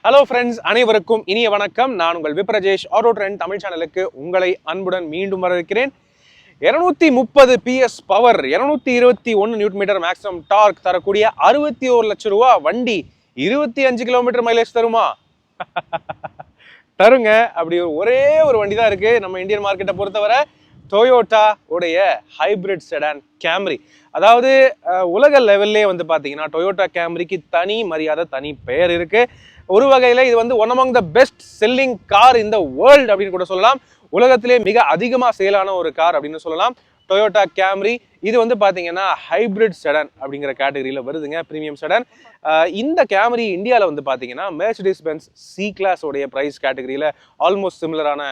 Hello friends, அனைவருக்கும் இனிய வணக்கம். நான் உங்கள் விப்ரஜேஷ் ஆட்டோ ட்ரெண்ட் தமிழ் சேனலுக்கு உங்களை அன்புடன் மீண்டும் வரவேற்கிறேன். 230 PS power, 221 newton metre maximum torque தரக்கூடிய 61 லட்சம் ரூபா வண்டி 25 கிலோமீட்டர் மைலேஜ் தருமா? தருங்க. அப்படி ஒரே ஒரு வண்டி தான் இருக்கு நம்ம இந்தியன் மார்க்கெட்டை பொறுத்தவரை. டொயோட்டா உடைய ஹைபிரிட் செடான் கேம்ரி. அதாவது உலக லெவல்லே வந்து பார்த்தீங்கன்னா டொயோட்டா கேம்ரிக்கு தனி மரியாதை, தனி பெயர் இருக்கு. ஒரு வகையில் இது வந்து one among the best selling car இந்த வேர்ல்டு அப்படின்னு கூட சொல்லலாம். உலகத்திலே மிக அதிகமாக சேலான ஒரு கார் அப்படின்னு சொல்லலாம் டொயோட்டா கேம்ரி. இது வந்து பார்த்தீங்கன்னா ஹைபிரிட் செடான் அப்படிங்கிற கேட்டகரியில் வருதுங்க, ப்ரீமியம் செடான். இந்த கேமரி இந்தியாவில் வந்து பார்த்தீங்கன்னா மெர்சிடிஸ் பென்ஸ் சி கிளாஸ் உடைய ப்ரைஸ் கேட்டகரியில் ஆல்மோஸ்ட் சிமிலரான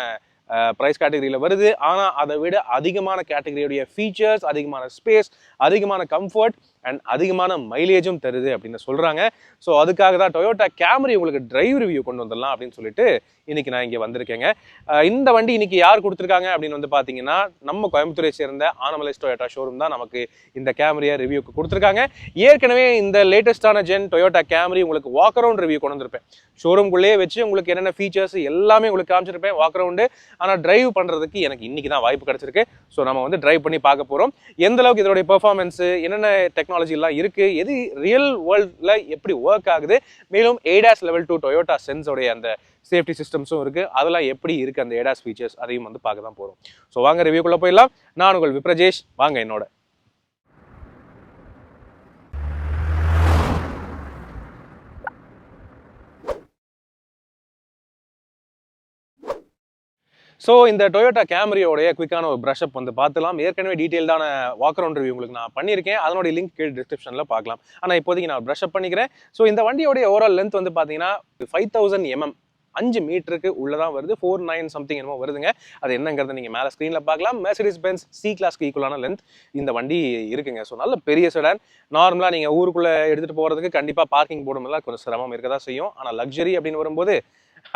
ப்ரைஸ் கேட்டகரியில் வருது. ஆனால் அதை விட அதிகமான கேட்டகரியுடைய ஃபீச்சர்ஸ், அதிகமான ஸ்பேஸ், அதிகமான கம்ஃபர்ட் அண்ட் அதிகமான மைலேஜும் தருது அப்படின்னு சொல்கிறாங்க. ஸோ அதுக்காக தான் டொயோட்டா கேமரி உங்களுக்கு டிரைவ் ரிவ்யூ கொண்டு வந்துடலாம் அப்படின்னு சொல்லிட்டு இன்னைக்கு நான் இங்கே வந்திருக்கேங்க. இந்த வண்டி இன்னைக்கு யார் கொடுத்துருக்காங்க அப்படின்னு வந்து பார்த்தீங்கன்னா நம்ம கோயம்புத்தூரை சேர்ந்த ஆனமலைஸ் டொயோட்டா ஷோரூம் தான் நமக்கு இந்த கேமரியை ரிவ்யூக்கு கொடுத்துருக்காங்க. ஏற்கனவே இந்த லேட்டஸ்டான ஜென் டொயோட்டா கேமரி உங்களுக்கு வாக் அரவுண்ட் ரிவ்யூ கொண்டு வந்திருப்பேன். ஷோரூம்குள்ளேயே வச்சு உங்களுக்கு என்னென்ன ஃபீச்சர்ஸ் எல்லாமே உங்களுக்கு காமிச்சிருப்பேன் வாக் அரவுண்டு. ஆனால் டிரைவ் பண்ணுறதுக்கு எனக்கு இன்னைக்கு தான் வாய்ப்பு கிடைச்சிருக்கு. ஸோ நம்ம வந்து டிரைவ் பண்ணி பார்க்க போகிறோம். எந்த அளவுக்கு இதோடைய பெர்ஃபார்மன்ஸு, என்னென்ன டெக்னாலஜி எல்லாம் இருக்கு, எது ரியல் வேர்ல்ட்ல எப்படி ஒர்க் ஆகுது, மேலும் ஏடாஸ் லெவல் 2 டொயோட்டா சென்ஸோடைய அந்த சேஃப்டி சிஸ்டம்ஸும் இருக்கு, அதெல்லாம் எப்படி இருக்கு அந்த ஏடாஸ் ஃபீச்சர்ஸ், அதையும் வந்து பார்க்க தான் போறோம். ஸோ வாங்க ரிவ்யூக்குள்ள போயிடலாம். நான் உங்கள் விப்ரஜேஷ், வாங்க என்னோட. ஸோ இந்த டொயோட்டா கேமரியோடைய குவிக்கான ஒரு ப்ரஷ்அப் வந்து பார்த்துலாம். ஏற்கனவே டீட்டெயில்டான வாக் அரவுண்ட் ரிவ்யூ உங்களுக்கு நான் பண்ணியிருக்கேன், அதனுடைய லிங்க் கீழே டிஸ்கிரிப்ஷனில் பார்க்கலாம். ஆனால் இப்போதைக்கு நான் ப்ரஷ்அப் பண்ணிக்கிறேன். ஸோ இந்த வண்டியோடைய ஓவரால் லென்த் வந்து பார்த்தீங்கன்னா 5000 mm, 5 மீட்டருக்கு உள்ளதான் வருது. 49 சம்திங் என்னமோ வருதுங்க. அது என்னங்கிறத நீங்கள் மேலே ஸ்க்ரீனில் பார்க்கலாம். மெர்சிடிஸ் பென்ஸ் சி கிளாஸ்க்கு ஈக்குவலான லென்த் இந்த வண்டி இருக்குங்க. ஸோ நல்ல பெரிய செடான். நார்மலாக நீங்கள் ஊருக்குள்ளே எடுத்துகிட்டு போகிறதுக்கு கண்டிப்பாக பார்க்கிங் போடும்போது கொஞ்சம் சிரமம் இருக்க தான் செய்யும். ஆனால் லக்ஸரி அப்படின்னு வரும்போது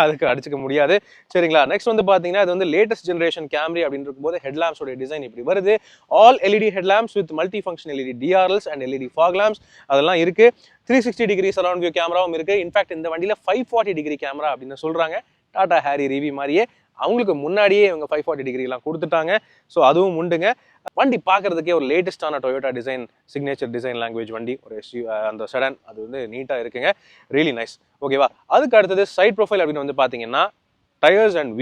அதுக்கு அடிச்சுக்க முடியாது. சரிங்களா? நெக்ஸ்ட் வந்து பார்த்தீங்கன்னா இது வந்து லேட்டஸ்ட் ஜென்ரேஷன் கேமரி அப்படின்னு இருக்கும்போது ஹெட்லாம்ஸோட டிசைன் இப்படி வருது. All LED headlamps with multi function LED DRLs and LED fog lamps அதெல்லாம் இருக்கு. 360 டிகிரி சரௌண்ட் வியூ கேமராவும் இருக்கு. இன்ஃபேக்ட் இந்த வண்டியில் 540 டிகிரி கேமரா அப்படின்னு சொல்றாங்க. டாடா ஹேரி ரிவி மாதிரியே அவங்களுக்கு முன்னாடியே இவங்க 540 டிகிரிலாம் கொடுத்துட்டாங்க. ஸோ அதுவும் உண்டுங்க. வண்டி பார்க்கறதுக்கே ஒரு லேட்டஸ்டான Toyota design, signature design language வண்டி, ஒரு அந்த செடான் அது வந்து நீட்டாக இருக்குங்க. Really nice. ஓகேவா? அதுக்கு அடுத்தது சைட் ப்ரொஃபைல் அப்படின்னு வந்து பார்த்தீங்கன்னா டயர்ஸ் அண்ட்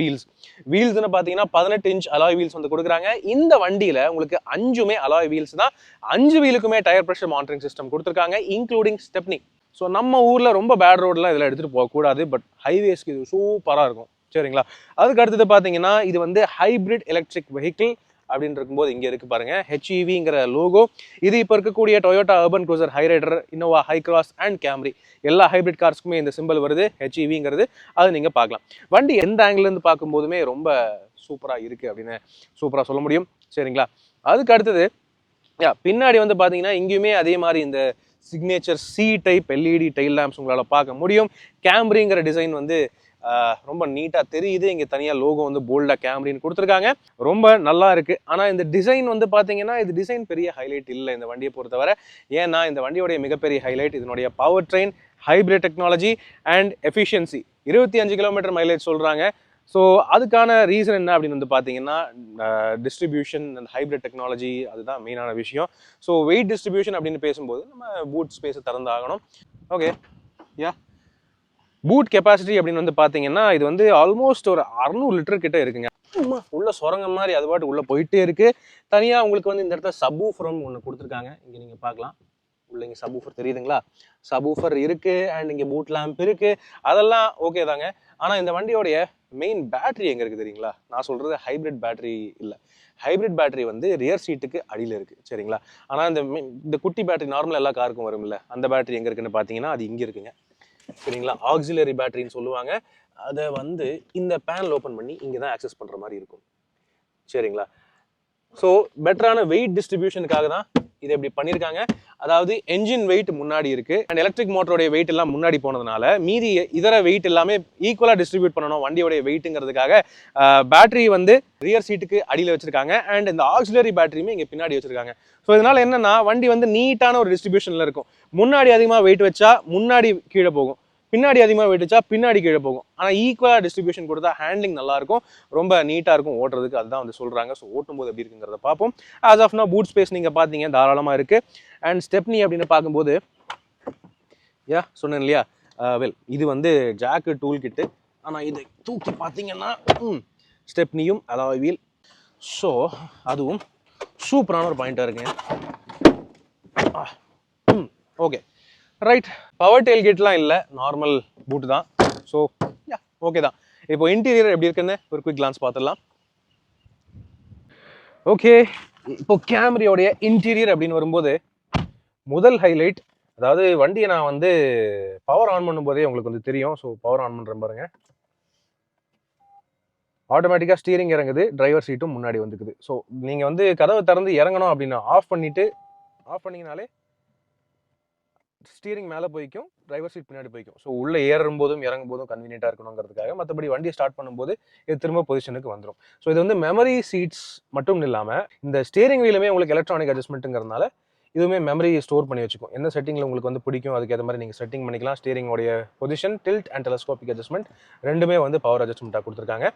வீல்ஸ்னு பார்த்தீங்கன்னா 18 இன்ச் அலாய் வீல்ஸ் வந்து கொடுக்குறாங்க. இந்த வண்டியில் உங்களுக்கு 5மே அலாய் வீல்ஸ் தான். 5 வீலுக்குமே டயர் ப்ரெஷர் மானிட்டரிங் சிஸ்டம் கொடுத்துருக்காங்க, இன்க்ளூடிங் ஸ்டெப்னி. ஸோ நம்ம ஊரில் ரொம்ப பேட் ரோடெலாம் இதில் எடுத்துகிட்டு போகக்கூடாது, பட் ஹைவேஸ்க்கு இது சூப்பராக இருக்கும். சரிங்களா? அதுக்கு அடுத்தது பார்த்தீங்கன்னா இது வந்து ஹைபிரிட் எலக்ட்ரிக் வெஹிக்கிள் அப்படின்னு இருக்கும்போது இங்கே இருக்கு பாருங்க, ஹெச்இவிங்கிற லோகோ. இது இப்போ இருக்கக்கூடிய Toyota urban cruiser, Hyryder, Innova high cross and Camry எல்லா ஹைபிரிட் கார்ஸ்க்குமே இந்த சிம்பிள் வருது, ஹெச்இவிங்கிறது. அது நீங்கள் பார்க்கலாம். வண்டி எந்த ஆங்கிலேருந்து பார்க்கும்போதுமே ரொம்ப சூப்பராக இருக்குது அப்படின்னு சூப்பராக சொல்ல முடியும். சரிங்களா? அதுக்கு அடுத்தது பின்னாடி வந்து பார்த்தீங்கன்னா இங்கேயுமே அதே மாதிரி இந்த signature C type LED tail lamps உங்களால் பார்க்க முடியும். கேம்ரிங்கிற டிசைன் வந்து ரொம்ப நீட்டாக தெரியுது. இங்கே தனியாக லோகோ வந்து போல்டாக கேமரின்னு கொடுத்துருக்காங்க. ரொம்ப நல்லா இருக்குது. ஆனால் இந்த டிசைன் வந்து பார்த்தீங்கன்னா இது டிசைன் பெரிய ஹைலைட் இல்லை இந்த வண்டியை பொறுத்தவரை. ஏன்னா இந்த வண்டியோடைய மிகப்பெரிய ஹைலைட் இதனுடைய power train, hybrid technology and efficiency. 25 kilometre mileage சொல்கிறாங்க. ஸோ அதுக்கான ரீசன் என்ன அப்படின்னு வந்து பார்த்தீங்கன்னா டிஸ்ட்ரிபியூஷன் அண்ட் ஹைபிரிட் டெக்னாலஜி, அதுதான் மெயினான விஷயம். ஸோ வெயிட் டிஸ்ட்ரிபியூஷன் அப்படின்னு பேசும்போது நம்ம பூட் ஸ்பேஸை திறந்தாகணும். ஓகே, பூட் கெப்பாசிட்டி அப்படின்னு வந்து பார்த்தீங்கன்னா இது வந்து ஆல்மோஸ்ட் ஒரு 600 லிட்டர் கிட்ட இருக்குங்க. உள்ள சுரங்க மாதிரி அது பாட்டு உள்ளே போயிட்டே இருக்கு. தனியாக உங்களுக்கு வந்து இந்த இடத்துல சப்வூஃபரும் ஒன்று கொடுத்துருக்காங்க. இங்கே நீங்கள் பார்க்கலாம், உள்ள இங்கே சப்வூஃபர் தெரியுதுங்களா? சப்வூஃபர் இருக்கு அண்ட் இங்கே பூட் லேம்ப் இருக்கு. அதெல்லாம் ஓகே தாங்க. ஆனால் இந்த வண்டியோடைய மெயின் பேட்டரி எங்கே இருக்குது தெரியுங்களா? நான் சொல்கிறது ஹைபிரிட் பேட்டரி இல்லை. ஹைபிரிட் பேட்டரி வந்து ரியர் சீட்டுக்கு அடியில் இருக்குது. சரிங்களா? ஆனால் இந்த குட்டி பேட்டரி நார்மலாக எல்லா காருக்கும் வரும்ல, அந்த பேட்டரி எங்கே இருக்குன்னு பார்த்தீங்கன்னா அது இங்கே இருக்குங்க. சரிங்களா? ஆக்சிலரி பேட்டரின்னு சொல்லுவாங்க. அதை வந்து இந்த பேனல் ஓப்பன் பண்ணி இங்கே தான் ஆக்சஸ் பண்ணுற மாதிரி இருக்கும். சரிங்களா? ஸோ பெட்டரான வெயிட் டிஸ்ட்ரிபியூஷனுக்காக தான் இதை எப்படி பண்ணியிருக்காங்க. அதாவது என்ஜின் வெயிட் முன்னாடி இருக்கு அண்ட் எலக்ட்ரிக் மோட்டரோடைய வெயிட் எல்லாம் முன்னாடி போனதுனால மீதி இதர வெயிட் எல்லாமே ஈக்குவலாக டிஸ்ட்ரிபியூட் பண்ணணும் வண்டியோடைய வெயிட்டுங்கிறதுக்காக பேட்டரி வந்து ரியர் சீட்டுக்கு அடியில் வச்சிருக்காங்க அண்ட் இந்த ஆக்சிலரி பேட்டரியுமே இங்கே பின்னாடி வச்சிருக்காங்க. ஸோ இதனால என்னன்னா வண்டி வந்து நீட்டான ஒரு டிஸ்ட்ரிபியூஷன்ல இருக்கும். முன்னாடி அதிகமாக வெயிட் வச்சா முன்னாடி கீழே போகும், பின்னாடி அதிகமாக வெயிட்டுச்சா பின்னாடி கீழே போகும். ஆனால் ஈக்குவலாக டிஸ்ட்ரிபியூஷன் கொடுத்தா ஹேண்ட்லிங் நல்லாயிருக்கும், ரொம்ப நீட்டாக இருக்கும் ஓட்டுறதுக்கு. அதுதான் வந்து சொல்கிறாங்க. ஸோ ஓட்டும்போது எப்படி இருக்குங்கிறத பார்ப்போம். As of no boot space நீங்கள் பார்த்தீங்க தாராளமாக இருக்குது. அண்ட் ஸ்டெப்னி அப்படின்னு பார்க்கும்போது சொன்னேன் இல்லையா, இது வந்து ஜாக்கு டூல் கிட்டு. ஆனால் இதை தூக்கி பார்த்தீங்கன்னா ஸ்டெப்னியும் அலாய் வீல். ஸோ அதுவும் சூப்பரான ஒரு பாயிண்டாக இருக்குங்க. Okay right. பவர் டெயில் கேட்லாம் இல்லை, நார்மல் பூட்டு தான். ஸோ ஓகே தான். இப்போ இன்டீரியர் எப்படி இருக்குன்னு ஒரு குவிக் கிளான்ஸ் பார்த்துடலாம். ஓகே, இப்போ கேமரியோடைய இன்டீரியர் அப்படின்னு வரும்போது முதல் ஹைலைட், அதாவது வண்டியை நான் வந்து பவர் ஆன் பண்ணும்போதே உங்களுக்கு வந்து தெரியும். ஸோ பவர் ஆன் பண்ணுறேன் பாருங்க, ஆட்டோமேட்டிக்காக ஸ்டீரிங் இறங்குது, டிரைவர் சீட்டும் முன்னாடி வந்துக்குது. ஸோ நீங்கள் வந்து கதவை திறந்து இறங்கணும் அப்படின்னா ஆஃப் பண்ணிங்கனாலே ஸ்டீரிங் மேலே போய்க்கும், டிரைவர் சீட் பின்னாடி போய்க்கும். ஸோ உள்ளே ஏறும் போதும் இறங்கும் போதும் கன்வீனியன்ட்டாக இருக்கணுங்கிறதுக்காக. மற்றபடி வண்டியை ஸ்டார்ட் பண்ணும்போது இது திரும்ப பொசிஷனுக்கு வந்துடும். ஸோ இது வந்து மெமரி சீட்ஸ் மட்டும் இல்லாமல் இந்த ஸ்டீரிங் வீலுமே உங்களுக்கு எலக்ட்ரானிக் அட்ஜஸ்ட்மெண்ட்டுங்கிறதுனால இதுவுமே மெமரி ஸ்டோர் பண்ணி வச்சுக்கும். எந்த செட்டிங்கில் உங்களுக்கு வந்து பிடிக்கும் அதுக்கு ஏற்ற மாதிரி நீங்கள் செட்டிங் பண்ணிக்கலாம். ஸ்டீரிங்கோடைய position, tilt and telescopic adjustment ரெண்டுமே வந்து பவர் அட்ஜஸ்ட்மெண்ட்டாக கொடுத்துருக்காங்க.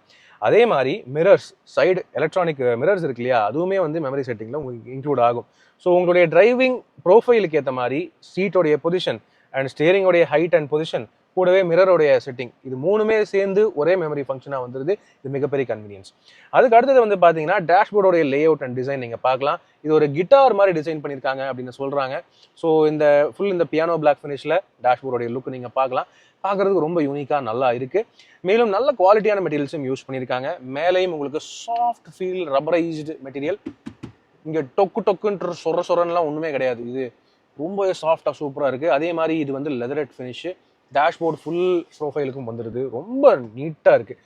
அதே மாதிரி மிரர்ஸ், சைடு எலக்ட்ரானிக் மிரர்ஸ் இருக்கு இல்லையா, அதுவுமே வந்து மெமரி செட்டிங்கில் உங்களுக்கு இன்க்ளூட் ஆகும். ஸோ உங்களுடைய டிரைவிங் ப்ரோஃபைலுக்கு ஏற்ற மாதிரி சீட்டோடைய பொசிஷன் அண்ட் ஸ்டீரிங்கோடைய ஹைட் அண்ட் பொசிஷன் கூடவே மிரரோடைய செட்டிங், இது மூணுமே சேர்ந்து ஒரே மெமரி ஃபங்க்ஷனாக வந்துருது. இது மிகப்பெரிய கன்வீனியன்ஸ். அதுக்கு அடுத்தது வந்து பார்த்தீங்கன்னா டேஷ்போர்டோடைய லே அவுட் அண்ட் டிசைன் நீங்கள் பார்க்கலாம். இது ஒரு கிட்டார் மாதிரி டிசைன் பண்ணியிருக்காங்க அப்படின்னு சொல்கிறாங்க. ஸோ இந்த பியானோ பிளாக் ஃபினிஷில் டேஷ்போர்டோடைய லுக் நீங்கள் பார்க்கலாம். பார்க்குறதுக்கு ரொம்ப யூனிக்காக நல்லா இருக்குது. மேலும் நல்ல குவாலிட்டியான மெட்டீரியல்ஸும் யூஸ் பண்ணியிருக்காங்க. மேலேயும் உங்களுக்கு சாஃப்ட் ஃபீல் ரப்பரைஸ்டு மெட்டீரியல். இங்கே டொக்குன்ற சொரன்லாம் ஒன்றுமே கிடையாது. இது ரொம்ப சாஃப்டாக சூப்பராக இருக்குது. அதே மாதிரி இது வந்து லெதரட் ஃபினிஷு. டேஷ்போர்டு ஃபுல் ப்ரொஃபைலுக்கும் வந்துடுது, ரொம்ப நீட்டாக இருக்குது.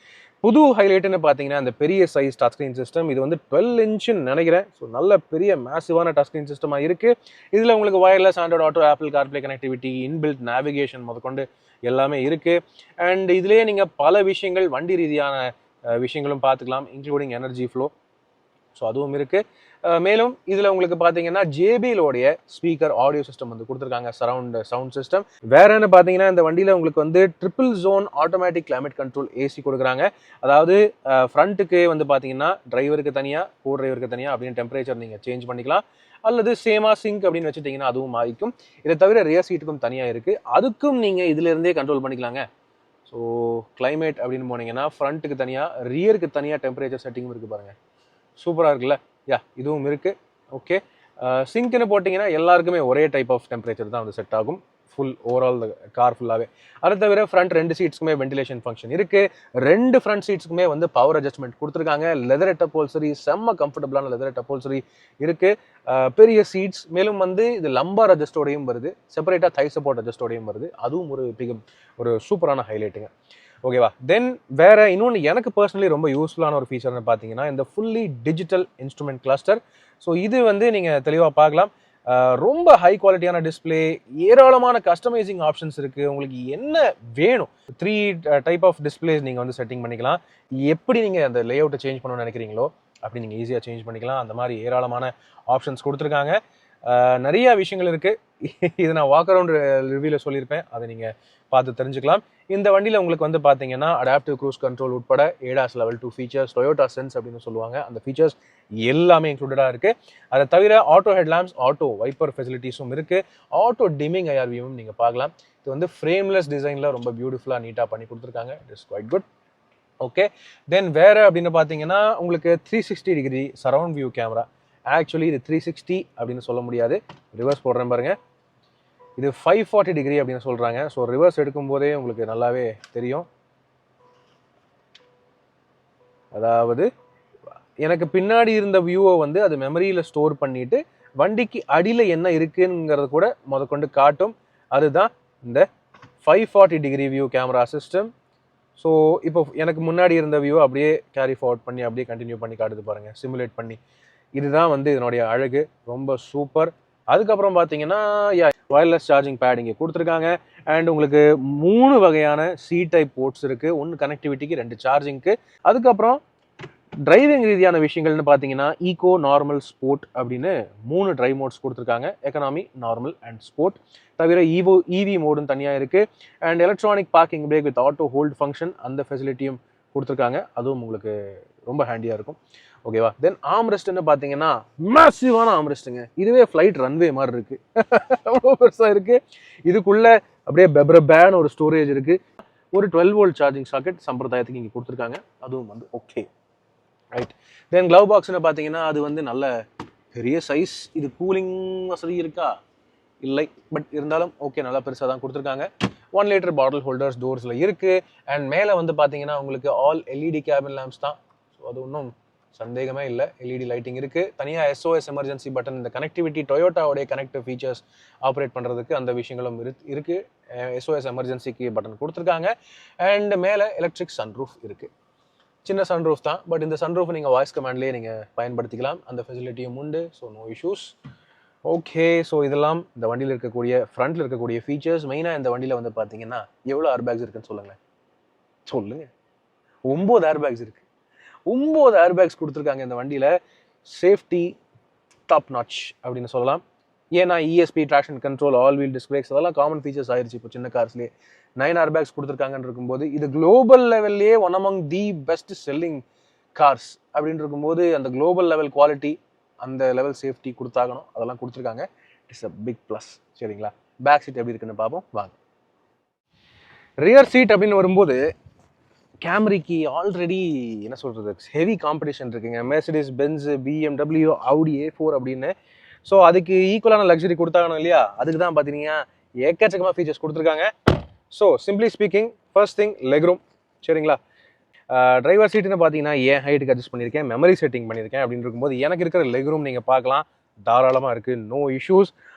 புது ஹைலைட்டுன்னு பார்த்தீங்கன்னா அந்த பெரிய சைஸ் டச் ஸ்க்ரீன் சிஸ்டம். இது வந்து 12 இன்ச்சுன்னு நினைக்கிறேன். ஸோ நல்ல பெரிய மேசிவான டச் ஸ்க்ரீன் சிஸ்டமாக இருக்குது. இதில் உங்களுக்கு wireless, Android auto, apple CarPlay connectivity, inbuilt navigation முதற்கொண்டு எல்லாமே இருக்குது. அண்ட் இதுலேயே நீங்கள் பல விஷயங்கள் வண்டி ரீதியான விஷயங்களும் பார்த்துக்கலாம், இன்க்ளூடிங் எனர்ஜி ஃப்ளோ. ஸோ அதுவும் இருக்குது. மேலும் இதில் உங்களுக்கு பார்த்தீங்கன்னா ஜேபிஎலோடைய ஸ்பீக்கர் ஆடியோ சிஸ்டம் வந்து கொடுத்துருக்காங்க, சரவுண்ட் சவுண்ட் சிஸ்டம். வேறன்னு பார்த்தீங்கன்னா இந்த வண்டியில் உங்களுக்கு வந்து triple zone automatic climate control AC கொடுக்குறாங்க. அதாவது ஃப்ரண்ட்டுக்கு வந்து பார்த்தீங்கன்னா டிரைவருக்கு தனியாக, கோ டிரைவருக்கு தனியாக அப்படின்னு டெம்பரேச்சர் நீங்கள் சேஞ்ச் பண்ணிக்கலாம். அல்லது சேமா சிங்க் அப்படின்னு வச்சுட்டிங்கன்னா அதுவும் மாறிக்கும். இதை தவிர ரியர் சீட்டுக்கும் தனியாக இருக்குது, அதுக்கும் நீங்கள் இதிலிருந்தே கண்ட்ரோல் பண்ணிக்கலாங்க. ஸோ கிளைமேட் அப்படின்னு போனீங்கன்னா ஃப்ரண்ட்டுக்கு தனியாக, ரியருக்கு தனியாக டெம்பரேச்சர் செட்டிங்கும் இருக்குது பாருங்கள், சூப்பராக இருக்குல்ல. இதுவும் இருக்குது. ஓகே, சிங்க்னு போட்டிங்கன்னா எல்லாருக்குமே ஒரே டைப் ஆஃப் டெம்பரேச்சர் தான் வந்து செட் ஆகும் ஃபுல் ஓவரால் கார் ஃபுல்லாகவே. அது தவிர ஃப்ரண்ட் 2 சீட்ஸ்க்குமே வென்டிலேஷன் ஃபங்க்ஷன் இருக்குது. 2 ஃப்ரண்ட் சீட்ஸ்க்குமே வந்து பவர் அட்ஜஸ்ட்மெண்ட் கொடுத்துருக்காங்க. லெதர் அப்போல்சரி, செம்ம கம்ஃபர்டபுளான லெதர் அப்போல்சரி இருக்குது. பெரிய சீட்ஸ். மேலும் வந்து இது லம்பார் அட்ஜஸ்டோடையும் வருது, செப்பரேட்டாக தை சப்போர்ட் அட்ஜஸ்டோடையும் வருது. அதுவும் ஒரு சூப்பரான ஹைலைட்டுங்க. ஓகேவா. தென் வேற இன்னொன்று எனக்கு பர்சனலி ரொம்ப யூஸ்ஃபுல்லான ஒரு ஃபீச்சர்னு பார்த்தீங்கன்னா இந்த fully digital instrument cluster. So இது வந்து நீங்கள் தெளிவாக பார்க்கலாம். ரொம்ப ஹை குவாலிட்டியான டிஸ்பிளே, ஏராளமான கஸ்டமைசிங் ஆப்ஷன்ஸ் இருக்குது. உங்களுக்கு என்ன வேணும் 3 டைப் ஆஃப் டிஸ்பிளேஸ் நீங்கள் வந்து செட்டிங் பண்ணிக்கலாம். எப்படி நீங்கள் அந்த லே அவுட்டை சேஞ்ச் பண்ணணும்னு நினைக்கிறீங்களோ அப்படி நீங்கள் ஈஸியாக சேஞ்ச் பண்ணிக்கலாம். அந்த மாதிரி ஏராளமான ஆப்ஷன்ஸ் கொடுத்துருக்காங்க. நிறைய விஷயங்கள் இருக்குது. இது நான் வாக் அரவுண்ட் ரிவ்யூவில் சொல்லியிருப்பேன், அதை நீங்கள் பார்த்து தெரிஞ்சுக்கலாம். இந்த வண்டியில் உங்களுக்கு வந்து பார்த்தீங்கன்னா அடாப்டிவ் க்ரூஸ் கண்ட்ரோல் உட்பட ADAS level 2 features, Toyota sense அப்படின்னு சொல்லுவாங்க, அந்த ஃபீச்சர்ஸ் எல்லாமே இன்க்ளூடடாக இருக்குது. அதை தவிர ஆட்டோ ஹெட்லாம்ப்ஸ், ஆட்டோ வைப்பர் ஃபெசிலிட்டிஸும் இருக்குது. ஆட்டோ டிமிங் IRVயும் நீங்கள் பார்க்கலாம். இது வந்து ஃப்ரேம்லெஸ் டிசைனில் ரொம்ப பியூட்டிஃபுல்லாக நீட்டாக பண்ணி கொடுத்துருக்காங்க. It is quite good. Okay, then வேறு அப்படின்னு பார்த்தீங்கன்னா உங்களுக்கு 360 degree surround view camera. Actually இது 360 அப்படின்னு சொல்ல முடியாது, ரிவர்ஸ் போடுறேன் பாருங்கள். இது 540 டிகிரி அப்படின்னு சொல்கிறாங்க. ஸோ ரிவர்ஸ் எடுக்கும் போதே உங்களுக்கு நல்லாவே தெரியும். அதாவது எனக்கு பின்னாடி இருந்த வியூவை வந்து அது மெமரியில் ஸ்டோர் பண்ணிவிட்டு வண்டிக்கு அடியில் என்ன இருக்குங்கிறது கூட முதற்கொண்டு காட்டும். அதுதான் இந்த 540 degree view camera system. So இப்போ எனக்கு முன்னாடி இருந்த வியூ அப்படியே கேரி ஃபார்வர்ட் பண்ணி அப்படியே கண்டினியூ பண்ணி காட்டுது பாருங்கள், சிமுலேட் பண்ணி. இதுதான் வந்து இதனுடைய அழகு, ரொம்ப சூப்பர். அதுக்கப்புறம் பார்த்தீங்கன்னா வயர்லெஸ் சார்ஜிங் பேட் இங்கே கொடுத்துருக்காங்க. அண்ட் உங்களுக்கு 3 வகையான C டைப் போர்ட்ஸ் இருக்குது. 1 கனெக்டிவிட்டிக்கு, 2 சார்ஜிங்க்கு. அதுக்கப்புறம் டிரைவிங் ரீதியான விஷயங்கள்னு பார்த்தீங்கன்னா ஈகோ, நார்மல், ஸ்போர்ட் அப்படின்னு 3 டிரைவ் மோட்ஸ் கொடுத்துருக்காங்க. Economy, normal and sport. தவிர இவி மோடுன்னு தனியாக இருக்குது. And electronic parking brake with auto hold function அந்த ஃபெசிலிட்டியும் கொடுத்துருக்காங்க. அதுவும் உங்களுக்கு ரொம்ப ஹேண்டியாக இருக்கும். ஓகேவா? தென் ஆம்ரெஸ்ட்னு பார்த்தீங்கன்னா மேசிவான ஆம்ரெஸ்ட்டுங்க. இதுவே ஃப்ளைட் ரன்வே மாதிரி இருக்குது. அவ்வளோ பெருசாக இருக்குது. இதுக்குள்ளே அப்படியே பெப்ரபேன்னு ஒரு ஸ்டோரேஜ் இருக்குது. ஒரு 12 வோல்ட் சார்ஜிங் சாக்கெட் சம்பிரதாயத்துக்கு இங்கே கொடுத்துருக்காங்க. அதுவும் வந்து ஓகே, ரைட். தென் க்ளவ் பாக்ஸ்னு பார்த்தீங்கன்னா அது வந்து நல்ல பெரிய சைஸ். இது கூலிங் வசதி இருக்கா? இல்லை, பட் இருந்தாலும் ஓகே, நல்லா பெருசாக தான் கொடுத்துருக்காங்க. 1 லிட்டர் பாட்டில் ஹோல்டர்ஸ் டோர்ஸில் இருக்குது. அண்ட் மேலே வந்து பார்த்தீங்கன்னா உங்களுக்கு ஆல் எல்இடி கேபின் லேம்ப்ஸ் தான். ஸோ அது ஒன்றும் சந்தேகமே இல்லை. எல்இடி லைட்டிங் இருக்குது. தனியாக SOS எமர்ஜென்சி பட்டன், இந்த கனெக்டிவிட்டி டொயோட்டாவுடைய கனெக்டிவ் ஃபீச்சர்ஸ் ஆப்ரேட் பண்ணுறதுக்கு அந்த விஷயங்களும் இருக்குது. SOS எமர்ஜென்சிக்கு பட்டன் கொடுத்துருக்காங்க. அண்ட் மேலே எலக்ட்ரிக் சன்ரூஃப் இருக்குது. சின்ன சன்ரூஃப் தான், பட் இந்த சன்ரூஃப் நீங்கள் வாய்ஸ் கமாண்ட்லேயே நீங்கள் பயன்படுத்திக்கலாம். அந்த ஃபெசிலிட்டியும் உண்டு. So no issues. Okay, so இதெல்லாம் இந்த வண்டியில் இருக்கக்கூடிய ஃப்ரண்ட்டில் இருக்கக்கூடிய ஃபீச்சர்ஸ். மெயினாக இந்த வண்டியில் வந்து பார்த்தீங்கன்னா எவ்வளோ ஏர் பேக்ஸ் இருக்குன்னு சொல்லுங்கள். 9 ஏர் பேக்ஸ் இருக்குது. 9 ஏர் பேக்ஸ் கொடுத்துருக்காங்க இந்த வண்டியில். சேஃப்டி டாப் நாச் அப்படின்னு சொல்லலாம். ஏன்னா ESP, traction control, all wheel disc brakes அதெல்லாம் காமன் ஃபீச்சர்ஸ் ஆயிடுச்சு இப்போ சின்ன கார்ஸ்லேயே. 9 ஏர் பேக்ஸ் கொடுத்துருக்காங்கன்னு இருக்கும்போது இது குளோபல் லெவல்லே one among the best selling cars அப்படின்னு இருக்கும்போது அந்த குளோபல் லெவல் குவாலிட்டி, அந்த லெவல் சேஃப்டி கொடுத்தாகணும். அதெல்லாம் கொடுத்துருக்காங்க. It's a big plus. சரிங்களா? பேக் சீட் எப்படி இருக்குன்னு பார்ப்போம் வாங்க. ரியர் சீட் அப்படின்னு வரும்போது கேமரிக்கு ஆல்ரெடி என்ன சொல்கிறது, ஹெவி காம்படிஷன் இருக்குங்க. Mercedes Benz, BMW, Audi A4 அப்படின்னு. ஸோ அதுக்கு ஈக்குவலான லக்ஸரி கொடுத்தாகணும் இல்லையா? அதுக்கு தான் பார்த்தீங்கன்னா ஏக்கச்சக்கமாக ஃபீச்சர்ஸ் கொடுத்துருக்காங்க. So simply speaking, first thing leg room. சரிங்களா? டிரைவர் சீட்டுன்னு பார்த்தீங்கன்னா என் ஹைட்டுக்கு அட்ஜஸ்ட் பண்ணியிருக்கேன், மெமரி செட்டிங் பண்ணியிருக்கேன் அப்படின்னு இருக்கும்போது எனக்கு இருக்கிற லெக் ரூம் நீங்கள் பார்க்கலாம், தாராளமாக இருக்குது, நோ இஷ்யூஸ்.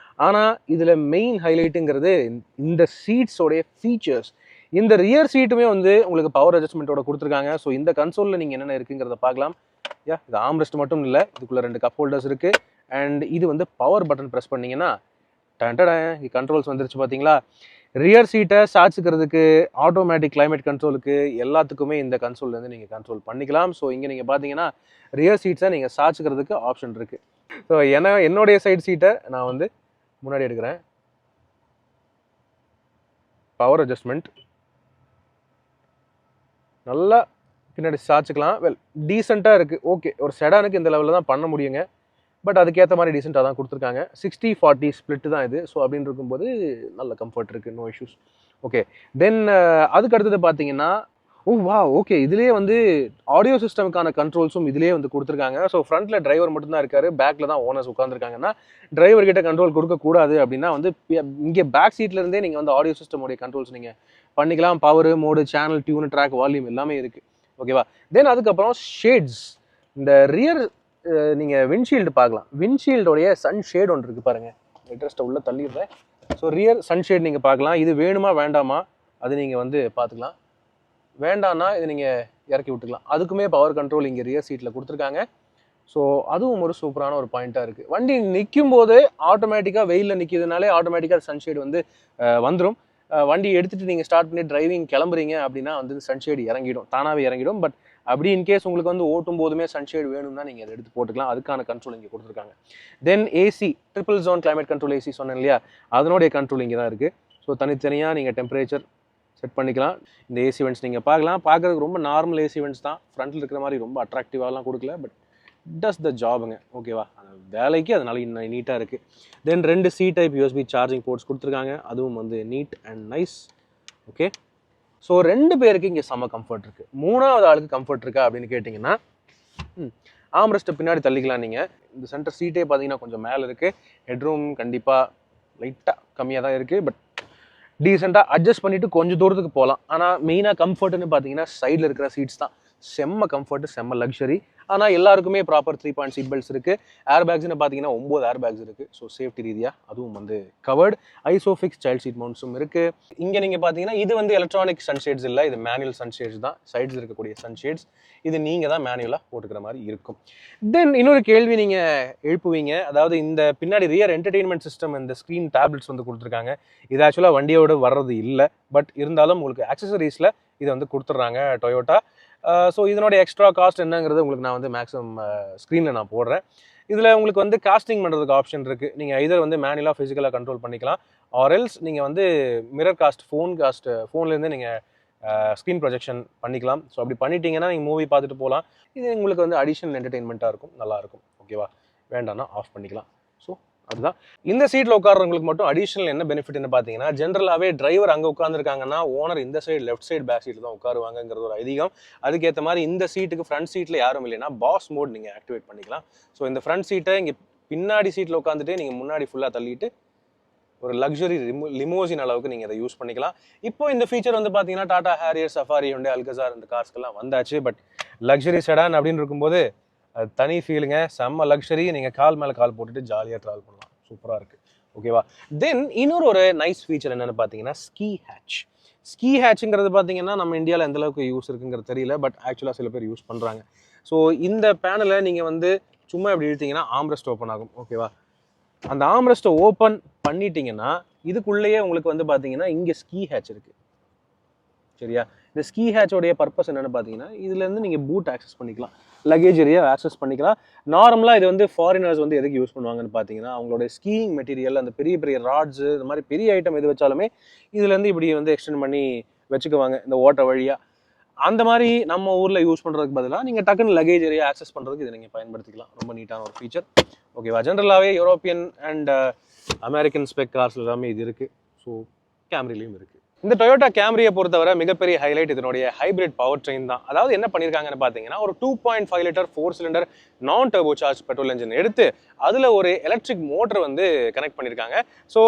ஆனால் இதில் மெயின் ஹைலைட்டுங்கிறது இந்த சீட்ஸோடைய ஃபீச்சர்ஸ். இந்த ரியர் சீட்டுமே வந்து உங்களுக்கு பவர் அட்ஜஸ்ட்மெண்ட்டோட கொடுத்துருக்காங்க. ஸோ இந்த கன்சோலில் நீங்கள் என்னென்ன இருக்குங்கிறத பார்க்கலாம். இது ஆம்ரெஸ்ட் மட்டும் இல்லை, இதுக்குள்ளே 2 கப் ஹோல்டர்ஸ் இருக்குது. அண்ட் இது வந்து பவர் பட்டன் ப்ரெஸ் பண்ணிங்கன்னா கண்ட்ரோல்ஸ் வந்துருச்சு பார்த்தீங்களா? ரியர் சீட்டை சாய்ச்சிக்கிறதுக்கு, ஆட்டோமேட்டிக் கிளைமேட் கண்ட்ரோலுக்கு எல்லாத்துக்குமே இந்த கன்சோல்லேருந்து நீங்கள் கண்ட்ரோல் பண்ணிக்கலாம். ஸோ இங்கே நீங்கள் பார்த்தீங்கன்னா ரியர் சீட்ஸை நீங்கள் சாய்ச்சிக்கிறதுக்கு ஆப்ஷன் இருக்குது. ஸோ என்னுடைய சைட் சீட்டை நான் வந்து முன்னாடி எடுக்கிறேன். பவர் அட்ஜஸ்ட்மெண்ட் நல்லா பின்னாடி சாய்ச்சிக்கலாம். வெல், டீசெண்டாக இருக்குது. ஓகே, ஒரு செடானுக்கு இந்த லெவலில் தான் பண்ண முடியுங்க. பட் அதுக்கேற்ற மாதிரி டீசெண்டாக தான் கொடுத்துருக்காங்க. 60-40 ஸ்பிளிட் தான் இது. ஸோ அப்படின்னு இருக்கும்போது நல்ல கம்ஃபர்ட் இருக்குது, நோ இஷ்யூஸ். ஓகே, தென் அதுக்கு அடுத்தது பார்த்தீங்கன்னா ஓகே, இதுலேயே வந்து ஆடியோ சிஸ்டமுக்கான கண்ட்ரோல்ஸும் இதுலேயே வந்து கொடுத்துருக்காங்க. ஸோ ஃப்ரண்ட்டில் டிரைவர் மட்டும்தான் இருக்காரு, பேக்கில் தான் ஓனர்ஸ் உட்காந்துருக்காங்கன்னா டிரைவர்கிட்ட கண்ட்ரோல் கொடுக்கக்கூடாது அப்படின்னா வந்து இங்கே பேக் சீட்லேருந்தே நீங்கள் வந்து ஆடியோ சிஸ்டமுடைய கண்ட்ரோல்ஸ் நீங்கள் பண்ணிக்கலாம். Power, mode, channel, tune, track, volume எல்லாமே இருக்குது. ஓகேவா? தென் அதுக்கப்புறம் ஷேட்ஸ். இந்த ரியர் நீங்கள் விண்ட்ஷீல்டு பார்க்கலாம். விண்ட்ஷீல்டோடைய சன் ஷேட் ஒன்று இருக்குது பாருங்கள். இன்ட்ரெஸ்ட்டை உள்ளே தள்ளிடுறேன். ஸோ ரியர் சன்ஷேட் நீங்கள் பார்க்கலாம். இது வேணுமா வேண்டாமா அது நீங்கள் வந்து பார்த்துக்கலாம். வேண்டான்னா இது நீங்கள் இறக்கி விட்டுக்கலாம். அதுக்குமே பவர் கண்ட்ரோல் இங்கே ரியர் சீட்டில் கொடுத்துருக்காங்க. ஸோ அதுவும் ஒரு சூப்பரான ஒரு பாயிண்ட்டாக இருக்குது. வண்டி நிற்கும் போது ஆட்டோமேட்டிக்காக வெயிலில் நிற்கிறதுனாலே ஆட்டோமேட்டிக்காக சன்ஷேட் வந்து வந்துடும். வண்டி எடுத்துகிட்டு நீங்கள் ஸ்டார்ட் பண்ணி டிரைவிங் கிளம்புறீங்க அப்படின்னா வந்து சன்ஷேட் இறங்கிடும், தானாகவே இறங்கிடும். பட் அப்படி இன்கேஸ் உங்களுக்கு வந்து ஓட்டும் போதுமே சன்ஷேட் வேணும்னா நீங்கள் அதை எடுத்து போட்டுக்கலாம். அதுக்கான கண்ட்ரோல் இங்கே கொடுத்துருக்காங்க. Then AC, triple zone climate control AC சொன்னேன் இல்லையா, அதனுடைய கண்ட்ரோல் இங்கே தான் இருக்குது. ஸோ தனித்தனியாக நீங்கள் டெம்பரேச்சர் செட் பண்ணிக்கலாம். இந்த ஏசி வெண்ட்ஸ் நீங்கள் பார்க்கலாம். பார்க்குறதுக்கு ரொம்ப நார்மல் ஏசி வெண்ட்ஸ் தான். ஃப்ரண்ட்டில் இருக்கிற மாதிரி ரொம்ப அட்ராக்டிவாலாம் கொடுக்கல, பட் டஸ் த ஜாபுங்க. ஓகேவா? அந்த வேலைக்கு அதனால இன்னும் நீட்டாக இருக்குது. Then 2 C type USB charging ports கொடுத்துருக்காங்க. அதுவும் வந்து neat and nice. Okay, so 2 பேருக்கு இங்கே செம்ம கம்ஃபர்ட் இருக்குது. 3வது ஆளுக்கு கம்ஃபர்ட் இருக்கா அப்படின்னு கேட்டிங்கன்னா ஆம்ரெஸ்ட்டை பின்னாடி தள்ளிக்கலாம் நீங்கள். இந்த சென்டர் சீட்டே பார்த்தீங்கன்னா கொஞ்சம் மேலே இருக்குது. ஹெட்ரூம் கண்டிப்பாக லைட்டாக கம்மியாக தான் இருக்குது. பட் டீசெண்டாக அட்ஜஸ்ட் பண்ணிவிட்டு கொஞ்சம் தூரத்துக்கு போகலாம். ஆனால் மெயினாக கம்ஃபர்ட்னு பார்த்தீங்கன்னா சைடில் இருக்கிற சீட்ஸ் தான் செம்ம கம்ஃபர்ட், செம்ம லக்ஸரி. ஆனால் எல்லாருக்குமே ப்ராப்பர் 3 பாயிண்ட் சீட் பெல்ட்ஸ் இருக்குது. ஏர் பேக்ஸ்னு பார்த்தீங்கன்னா 9 ஏர் பேக்ஸ் இருக்குது. ஸோ சேஃப்டி ரீதியாக அதுவும் வந்து கவர்டு. ஐசோஃபிக்ஸ் சைல்ட் சீட் மவுண்ட்ஸும் இருக்குது. இங்கே நீங்கள் பார்த்தீங்கன்னா இது வந்து எலக்ட்ரானிக் சன்ஷேட்ஸ் இல்லை, இது மேனுவல் சன்ஷேட்ஸ் தான். சைட்ஸ் இருக்கக்கூடிய சன்ஷேட்ஸ் இது நீங்கள் தான் மேனுவலாக போட்டுக்கிற மாதிரி இருக்கும். தென் இன்னொரு கேள்வி நீங்கள் எழுப்புவீங்க, அதாவது இந்த பின்னாடி ரியர் என்டர்டெயின்மெண்ட் சிஸ்டம், இந்த ஸ்க்ரீன் டேப்லெட்ஸ் வந்து கொடுத்துருக்காங்க. இது ஆக்சுவலாக வண்டியோடு வர்றது இல்லை, பட் இருந்தாலும் உங்களுக்கு ஆக்சசரிஸில் இதை வந்து கொடுத்துட்றாங்க டொயோட்டா. ஸோ இதனுடைய எக்ஸ்ட்ரா காஸ்ட் என்னங்கிறது உங்களுக்கு நான் வந்து மேக்ஸிமம் ஸ்க்ரீனில் நான் போடுறேன். இதில் உங்களுக்கு வந்து காஸ்டிங் பண்ணுறதுக்கு ஆப்ஷன் இருக்குது. நீங்கள் இதர் வந்து மேனுவலாக ஃபிசிக்கலாக கண்ட்ரோல் பண்ணிக்கலாம். ஆர் எல்ஸ் நீங்கள் வந்து மிரர் காஸ்ட் ஃபோன்லேருந்து நீங்கள் ஸ்க்ரீன் ப்ரொஜெக்ஷன் பண்ணிக்கலாம். ஸோ அப்படி பண்ணிட்டீங்கன்னா நீங்கள் மூவி பார்த்துட்டு போகலாம். இது உங்களுக்கு வந்து அடிஷனல் என்டர்டெயின்மெண்ட்டாக இருக்கும், நல்லாயிருக்கும். ஓகேவா? வேண்டாம்னா ஆஃப் பண்ணிக்கலாம். ஸோ அதுதான். இந்த சீட்டில் உட்கார்றவங்களுக்கு மட்டும் அடிஷனல் என்ன பெனிஃபிட்னு பார்த்தீங்கன்னா, ஜென்ரலாகவே டிரைவர் அங்கே உட்காந்துருக்காங்கன்னா ஓனர் இந்த சைடு லெஃப்ட் சைடு பேக் சீட்டில் தான் உட்காருவாங்கிறது ஒரு ஐதீகம். அதுக்கேற்ற மாதிரி இந்த சீட்டுக்கு ஃப்ரண்ட் சீட்டில் யாரும் இல்லைன்னா பாஸ் மோட் நீங்கள் ஆக்டிவேட் பண்ணிக்கலாம். ஸோ இந்த ஃப்ரண்ட் சீட்டை இங்கே பின்னாடி சீட்டில் உட்காந்துட்டு நீங்கள் முன்னாடி ஃபுல்லாக தள்ளிட்டு ஒரு லக்ஸரி லிமோசின் அளவுக்கு நீங்கள் இதை யூஸ் பண்ணிக்கலாம். இப்போ இந்த ஃபீச்சர் வந்து பார்த்தீங்கன்னா Tata Harrier, safari, Hyundai Alcazar இந்த கார்ஸ்க்கெல்லாம் வந்தாச்சு. பட் லக்ஸரி செடான் அப்படின்னு இருக்கும்போது அது தனி ஃபீலுங்க, செம்ம லக்ஸரி. நீங்கள் கால் மேலே கால் போட்டுட்டு ஜாலியாக ட்ராவல் பண்ணலாம், சூப்பராக இருக்குது. ஓகேவா? தென் இன்னொரு நைஸ் ஃபீச்சர் என்னென்னு பார்த்தீங்கன்னா ஸ்கீ ஹேட்ச். ஸ்கீ ஹேட்ச்ங்கிறது பார்த்தீங்கன்னா நம்ம இந்தியாவில் எந்த அளவுக்கு யூஸ் இருக்குங்கிறது தெரியல, பட் ஆக்சுவலாக சில பேர் யூஸ் பண்ணுறாங்க. ஸோ இந்த பேனலை நீங்கள் வந்து சும்மா இப்படி இழுத்தீங்கன்னா ஆம்ரெஸ்ட் ஓப்பன் ஆகும். ஓகேவா? அந்த ஆம்ரெஸ்ட்டை ஓப்பன் பண்ணிட்டீங்கன்னா இதுக்குள்ளேயே உங்களுக்கு வந்து பார்த்தீங்கன்னா இங்கே ஸ்கீ ஹேட்ச் இருக்குது. சரியா? இந்த ஸ்கீ ஹேட்சோடைய பர்பஸ் என்னென்னு பார்த்தீங்கன்னா இதுலேருந்து நீங்கள் பூட் ஆக்சஸ் பண்ணிக்கலாம், லக்கேஜ் ஏரியா ஆக்சஸ் பண்ணிக்கலாம். நார்மலாக இது வந்து ஃபாரினர்ஸ் வந்து எதுக்கு யூஸ் பண்ணுவாங்கன்னு பார்த்தீங்கன்னா அவங்களோட ஸ்கீயிங் மெட்டீரியல், அந்த பெரிய பெரிய ராட்ஸு, இந்த மாதிரி பெரிய ஐட்டம் எது வச்சாலுமே இதுலேருந்து இப்படி வந்து எக்ஸ்டெண்ட் பண்ணி வச்சுக்குவாங்க இந்த ஓட்ட வழியாக. அந்த மாதிரி நம்ம ஊரில் யூஸ் பண்ணுறதுக்கு பதிலாக நீங்கள் டக்குன்னு லக்கேஜ் ஏரியா ஆக்சஸ் பண்ணுறதுக்கு இதை நீங்கள் பயன்படுத்திக்கலாம். ரொம்ப நீட்டான ஒரு ஃபீச்சர். ஓகேவா? ஜென்ரலாகவே European and American spec cars எல்லாமே இது இருக்குது. ஸோ கேம்ரிலையும் இருக்குது. இந்த டொயோட்டா கேம்ரியை பொறுத்தவரை மிகப்பெரிய ஹைலைட் இதனுடைய ஹைபிரிட் பவர் ட்ரெயின் தான். அதாவது என்ன பண்ணியிருக்காங்கன்னு பார்த்தீங்கன்னா ஒரு 2.5 லிட்டர் 4 சிலிண்டர் நான் டர்போ சார்ஜ் பெட்ரோல் என்ஜின் எடுத்து அதில் ஒரு எலக்ட்ரிக் மோட்டர் வந்து கனெக்ட் பண்ணியிருக்காங்க. So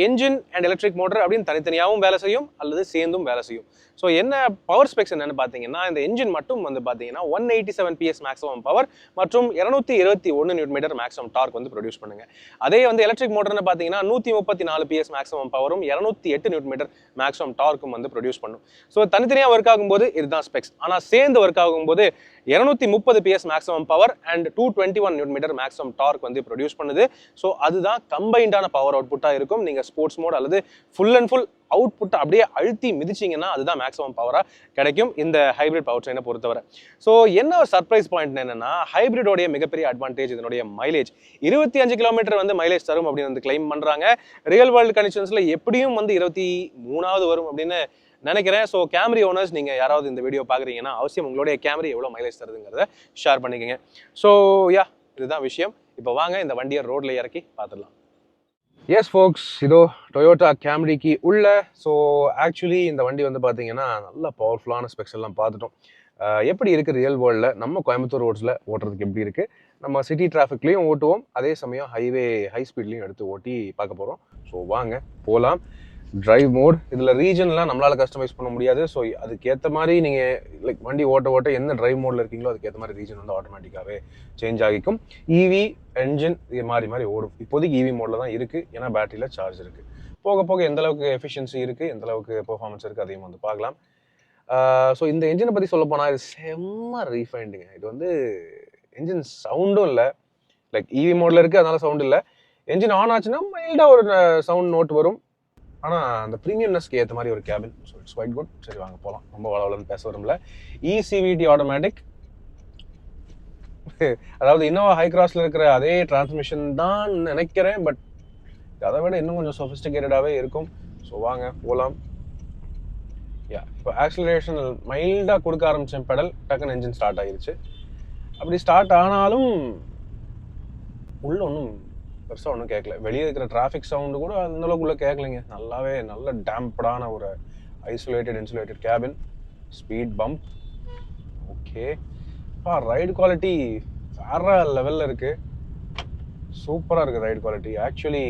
engine and electric motor அப்படின்னு தனித்தனியாகவும் வேலை செய்யும் அல்லது சேர்ந்தும் வேலை செய்யும். ஸோ என்ன பவர் ஸ்பெக்ஸ் என்னன்னு பார்த்தீங்கன்னா இந்த என்ஜின் மட்டும் வந்து பார்த்தீங்கன்னா 187 PS மேக்ஸிமம் பவர் மற்றும் 221 நியூட்டன் மீட்டர் மேக்ஸிமம் டார்க் வந்து ப்ரொடியூஸ் பண்ணுங்க. அதே வந்து எலக்ட்ரிக் மோட்டர்னு பார்த்தீங்கன்னா 134 PS மேக்ஸிமம் பவரும் 208 நியூட்டன் மீட்டர் மேக்ஸிமம் டார்க்கும் வந்து ப்ரொடியூஸ் பண்ணும். ஸோ தனித்தனியாக ஒர்க் ஆகும்போது இதுதான் ஸ்பெக்ஸ். ஆனால் சேர்ந்து ஒர்க் ஆகும்போது 230 PS maximum power and 221 newton metre maximum torque வந்து ப்ரொடியூஸ் பண்ணுது. ஸோ அதுதான் கம்பைண்டான பவர் அவுட்புட்டாக இருக்கும். நீங்கள் ஸ்போர்ட்ஸ் மோட் அல்லது ஃபுல் அண்ட் ஃபுல் அவுட்புட்டை அப்படியே அழுத்தி மிதிச்சிங்கன்னா அதுதான் மேக்ஸிமம் பவராக கிடைக்கும் இந்த ஹைபிரிட் பவர் ட்ரெயினை பொறுத்தவரை. ஸோ என்ன ஒரு சர்ப்ரைஸ் பாயிண்ட் என்னன்னா ஹைபிரிடோடைய மிகப்பெரிய அட்வான்டேஜ் இதனுடைய மைலேஜ். 25 கிலோமீட்டர் வந்து மைலேஜ் தரும் அப்படின்னு வந்து கிளைம் பண்ணுறாங்க. ரியல் வேர்ல்டு கண்டிஷன்ஸில் எப்படியும் வந்து 23வது வரும் அப்படின்னு நினைக்கிறேன். ஸோ கேமரி ஓனர்ஸ் நீங்கள் யாராவது இந்த வீடியோ பார்க்குறீங்கன்னா அவசியம் உங்களுடைய கேமரி எவ்வளோ மைலேஜ் தருதுங்கிறத ஷேர் பண்ணிக்கோங்க. ஸோ இதுதான் விஷயம். இப்போ வாங்க இந்த வண்டியை ரோட்ல இறக்கி பார்த்துடலாம். எஸ் ஃபோக்ஸ், இதோ டொயோட்டா கேம்ரிக்கு உள்ள. ஸோ ஆக்சுவலி இந்த வண்டி வந்து பார்த்தீங்கன்னா நல்ல பவர்ஃபுல்லான ஸ்பெக்ஸ் எல்லாம் பார்த்துட்டோம். எப்படி இருக்குது ரியல் வேர்ல்டில் நம்ம கோயம்புத்தூர் ரோட்ஸில் ஓட்டுறதுக்கு எப்படி இருக்குது, நம்ம சிட்டி டிராஃபிக்லேயும் ஓட்டுவோம், அதே சமயம் ஹை ஸ்பீட்லேயும் எடுத்து ஓட்டி பார்க்க போகிறோம். ஸோ வாங்க போகலாம். டிரைவ் மோட் இதில் ரீஜன்லாம் நம்மளால் கஸ்டமைஸ் பண்ண முடியாது. ஸோ அதுக்கேற்ற மாதிரி நீங்கள் லைக் வண்டி ஓட்ட என்ன டிரைவ் மோடில் இருக்கீங்களோ அதுக்கேற்ற மாதிரி ரீஜன் வந்து ஆட்டோமேட்டிக்காகவே சேஞ்ச் ஆகிக்கும். இவி என்ஜின் இது மாறி ஓடும். இப்போதைக்கு இவி மோடில் தான் இருக்குது, ஏன்னா பேட்டரியில் சார்ஜ் இருக்குது. போக போக எந்த அளவுக்கு எஃபிஷியன்சி இருக்குது, எந்த அளவுக்கு பெர்ஃபார்மன்ஸ் இருக்குது அதையும் வந்து பார்க்கலாம். ஸோ இந்த என்ஜினை பற்றி சொல்ல போனால் இது செம்ம ரீஃபைண்டுங்க. இது வந்து என்ஜின் சவுண்டும் இல்லை, லைக் இவி மோடில் இருக்குது அதனால சவுண்ட் இல்லை. என்ஜின் ஆன் ஆச்சுன்னா மைல்டாக ஒரு சவுண்ட் நோட் வரும். ஆனால் அந்த ப்ரீமியம்னஸ்க்கு ஏற்ற மாதிரி ஒரு cabin. So it's quite good. சரி வாங்க போகலாம், ரொம்ப வளவலன்னு பேச வரும்ல. இசிவிடி ஆட்டோமேட்டிக், அதாவது இன்னோவா ஹை கிராஸில் இருக்கிற அதே டிரான்ஸ்மிஷன் தான் நினைக்கிறேன், பட் அதை விட இன்னும் கொஞ்சம் சொஃபிஸ்டிகேட்டடாகவே இருக்கும். ஸோ வாங்க போகலாம். இப்போ ஆக்சிலரேஷன் மைல்டாக கொடுக்க ஆரம்பித்தேன் பெடல், டக்குன்னு என்ஜின் ஸ்டார்ட் ஆகிருச்சு. அப்படி ஸ்டார்ட் ஆனாலும் உள்ள ஒன்றும் பெருசாக ஒன்றும் கேட்கல. வெளியே இருக்கிற டிராஃபிக் சவுண்டு கூட அந்த அளவுக்குள்ளே கேட்கலைங்க. நல்ல டேம்படான ஒரு insulated cabin, speed bump. Okay, ride quality வேற லெவலில் இருக்குது, சூப்பராக இருக்குது ரைடு குவாலிட்டி. ஆக்சுவலி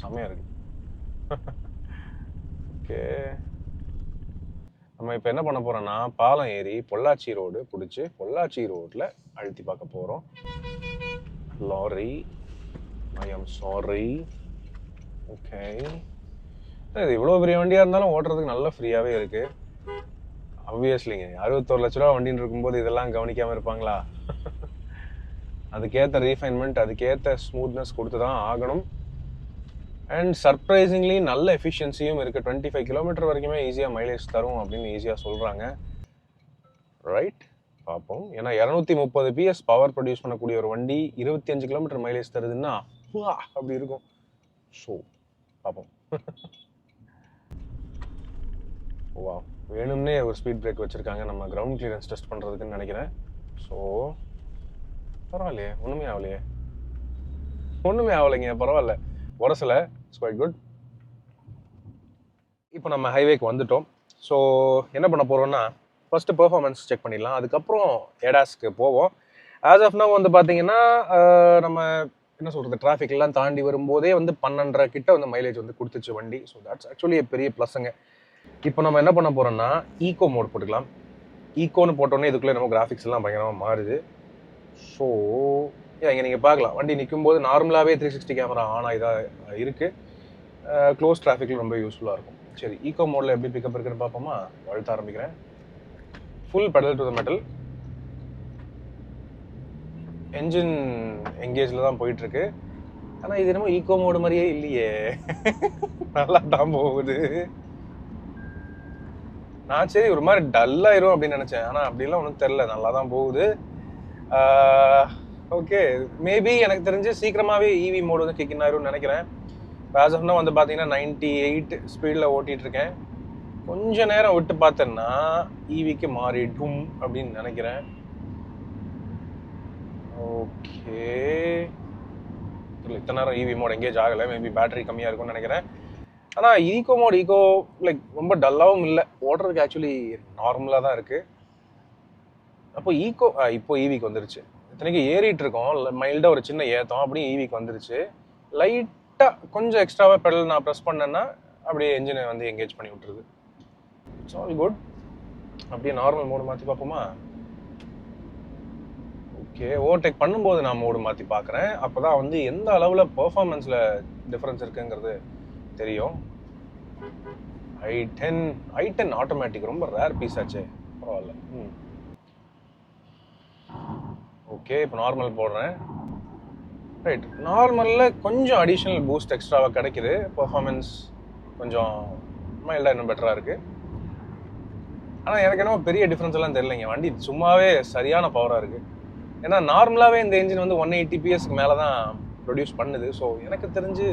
செம்மையாக இருக்குது. ஓகே, நம்ம இப்போ என்ன பண்ண போகிறோன்னா பாலம் ஏறி பொள்ளாச்சி ரோடு பிடிச்சி பொள்ளாச்சி ரோட்டில் அழுத்தி பார்க்க போகிறோம். Lorry, I am sorry. Okay, இது இவ்வளோ பெரிய வண்டியாக இருந்தாலும் ஓட்டுறதுக்கு நல்லா ஃப்ரீயாகவே இருக்குது. ஆப்வியஸ்லிங்க 61 லட்ச ரூபா வண்டின்னு இருக்கும்போது இதெல்லாம் கவனிக்காமல் இருப்பாங்களா? அதுக்கேற்ற ரீஃபைன்மெண்ட், அதுக்கேற்ற ஸ்மூத்னஸ் கொடுத்து தான் ஆகணும். அண்ட் சர்ப்ரைசிங்லி நல்ல எஃபிஷியன்சியும் இருக்குது. 25 கிலோமீட்டர் வரைக்குமே ஈஸியாக மைலேஜ் தரும் அப்படின்னு ஈஸியாக சொல்கிறாங்க. ரைட், பார்ப்போம். ஏன்னா 230 PS பவர் ப்ரொடியூஸ் பண்ணக்கூடிய ஒரு வண்டி 25 கிலோமீட்டர் மைலேஜ் தருதுன்னா அப்படி இருக்கும். ஸோ பார்ப்போம். வா, வேணும்னே ஒரு ஸ்பீட் பிரேக் வச்சுருக்காங்க நம்ம கிரவுண்ட் கிளியரன்ஸ் டெஸ்ட் பண்ணுறதுக்குன்னு நினைக்கிறேன். ஸோ பரவாயில்லையே, ஒன்றுமே ஆகலைங்க, பரவாயில்ல, உரசல. It's quite good. இப்போ நம்ம ஹைவேக்கு வந்துட்டோம். ஸோ என்ன பண்ண போகிறோம்னா, ஃபஸ்ட்டு பெர்ஃபார்மன்ஸ் செக் பண்ணிடலாம், அதுக்கப்புறம் ஏடாஸ்க்கு போவோம். ஆஸ் ஆஃப் நவ் வந்து பார்த்தீங்கன்னா நம்ம என்ன சொல்கிறது, டிராஃபிக்லாம் தாண்டி வரும்போதே வந்து 12.5 கிட்ட வந்து மைலேஜ் வந்து கொடுத்துச்சு வண்டி. ஸோ தட்ஸ் ஆக்சுவலி பெரிய ப்ளஸ்ஸுங்க. இப்போ நம்ம என்ன பண்ண போகிறோம்னா ஈகோ மோட் போட்டுக்கலாம். ஈகோன்னு போட்டோன்னே இதுக்குள்ளே நம்ம கிராஃபிக்ஸ் எல்லாம் பயங்கரமாக மாறுது. ஸோ இங்கே நீங்கள் பார்க்கலாம், வண்டி நிற்கும் போது நார்மலாகவே 360 கேமரா ஆன் ஆகிதான் இருக்குது. க்ளோஸ் டிராஃபிக்கில் ரொம்ப யூஸ்ஃபுல்லாக இருக்கும். சரி, ஈகோ மோடில் எப்படி பிக்கப் இருக்குன்னு பார்ப்போமா? அழுத்த ஆரம்பிக்கிறேன். Full pedal to the metal. Engine எங்கேஜில் தான் போயிட்டுருக்கு. ஆனால் இது என்னமோ ஈகோ மோடு மாதிரியே இல்லையே. நல்லா தான் போகுது. நான் சரி ஒரு மாதிரி டல்லாயிரும் அப்படின்னு நினச்சேன், ஆனால் அப்படிலாம் ஒன்றும் தெரில, நல்லா தான் போகுது. ஓகே, மேபி எனக்கு தெரிஞ்சு சீக்கிரமாகவே இவி மோடு வந்து கிக் இன் ஆயிரும்னு நினைக்கிறேன். ஆஸ் ஆஃப் நவ் வந்து பார்த்தீங்கன்னா 98 ஸ்பீடில் ஓட்டிகிட்டு இருக்கேன். கொஞ்ச நேரம் விட்டு பார்த்தேன்னா ஈவிக்கு மாறிடும் அப்படின்னு நினைக்கிறேன். ஓகே, இத்தனை நேரம் இவி மோட் எங்கேஜ் ஆகலை, மேபி பேட்டரி கம்மியாக இருக்கும்னு நினைக்கிறேன். ஆனால் ஈகோ லைக் ரொம்ப டல்லாகவும் இல்லை, ஓடுறதுக்கு ஆக்சுவலி நார்மலாக தான் இருக்குது. அப்போ இப்போ ஈவிக்கு வந்துருச்சு. இத்தனைக்கு ஏறிட்டு இருக்கோம், மைல்டாக ஒரு சின்ன ஏத்தம், அப்படியே ஈவிக்கு வந்துருச்சு. லைட்டாக கொஞ்சம் எக்ஸ்ட்ராவாக பெடல் நான் ப்ரெஸ் பண்ணேன்னா அப்படியே என்ஜினை வந்து எங்கேஜ் பண்ணி விட்டுருது. It's all good. அப்படியே நார்மல் மோடு மாற்றி பார்ப்போமா? ஓகே, ஓவர்டேக் பண்ணும்போது நான் மோடு மாற்றி பார்க்குறேன். அப்போ தான் வந்து எந்த அளவில் பெர்ஃபார்மன்ஸில் டிஃப்ரென்ஸ் இருக்குங்கிறது தெரியும். i10 ஆட்டோமேட்டிக் ரொம்ப ரேர் பீஸ் ஆச்சு, பரவாயில்ல. ஓகே, இப்போ நார்மல் போடுறேன். ரைட், நார்மலில் கொஞ்சம் அடிஷ்னல் பூஸ்ட் எக்ஸ்ட்ராவாக கிடைக்குது. பெர்ஃபார்மன்ஸ் கொஞ்சம் மைல்டாக இன்னும் பெட்டராக இருக்குது. ஆனால் எனக்கு என்னமோ பெரிய டிஃப்ரென்ஸ் எல்லாம் தெரியலைங்க, வண்டி சும்மாவே சரியான பவராக இருக்குது. ஏன்னா நார்மலாகவே இந்த என்ஜின் வந்து 180 PSக்கு மேலே தான் ப்ரொடியூஸ் பண்ணுது. ஸோ எனக்கு தெரிஞ்சு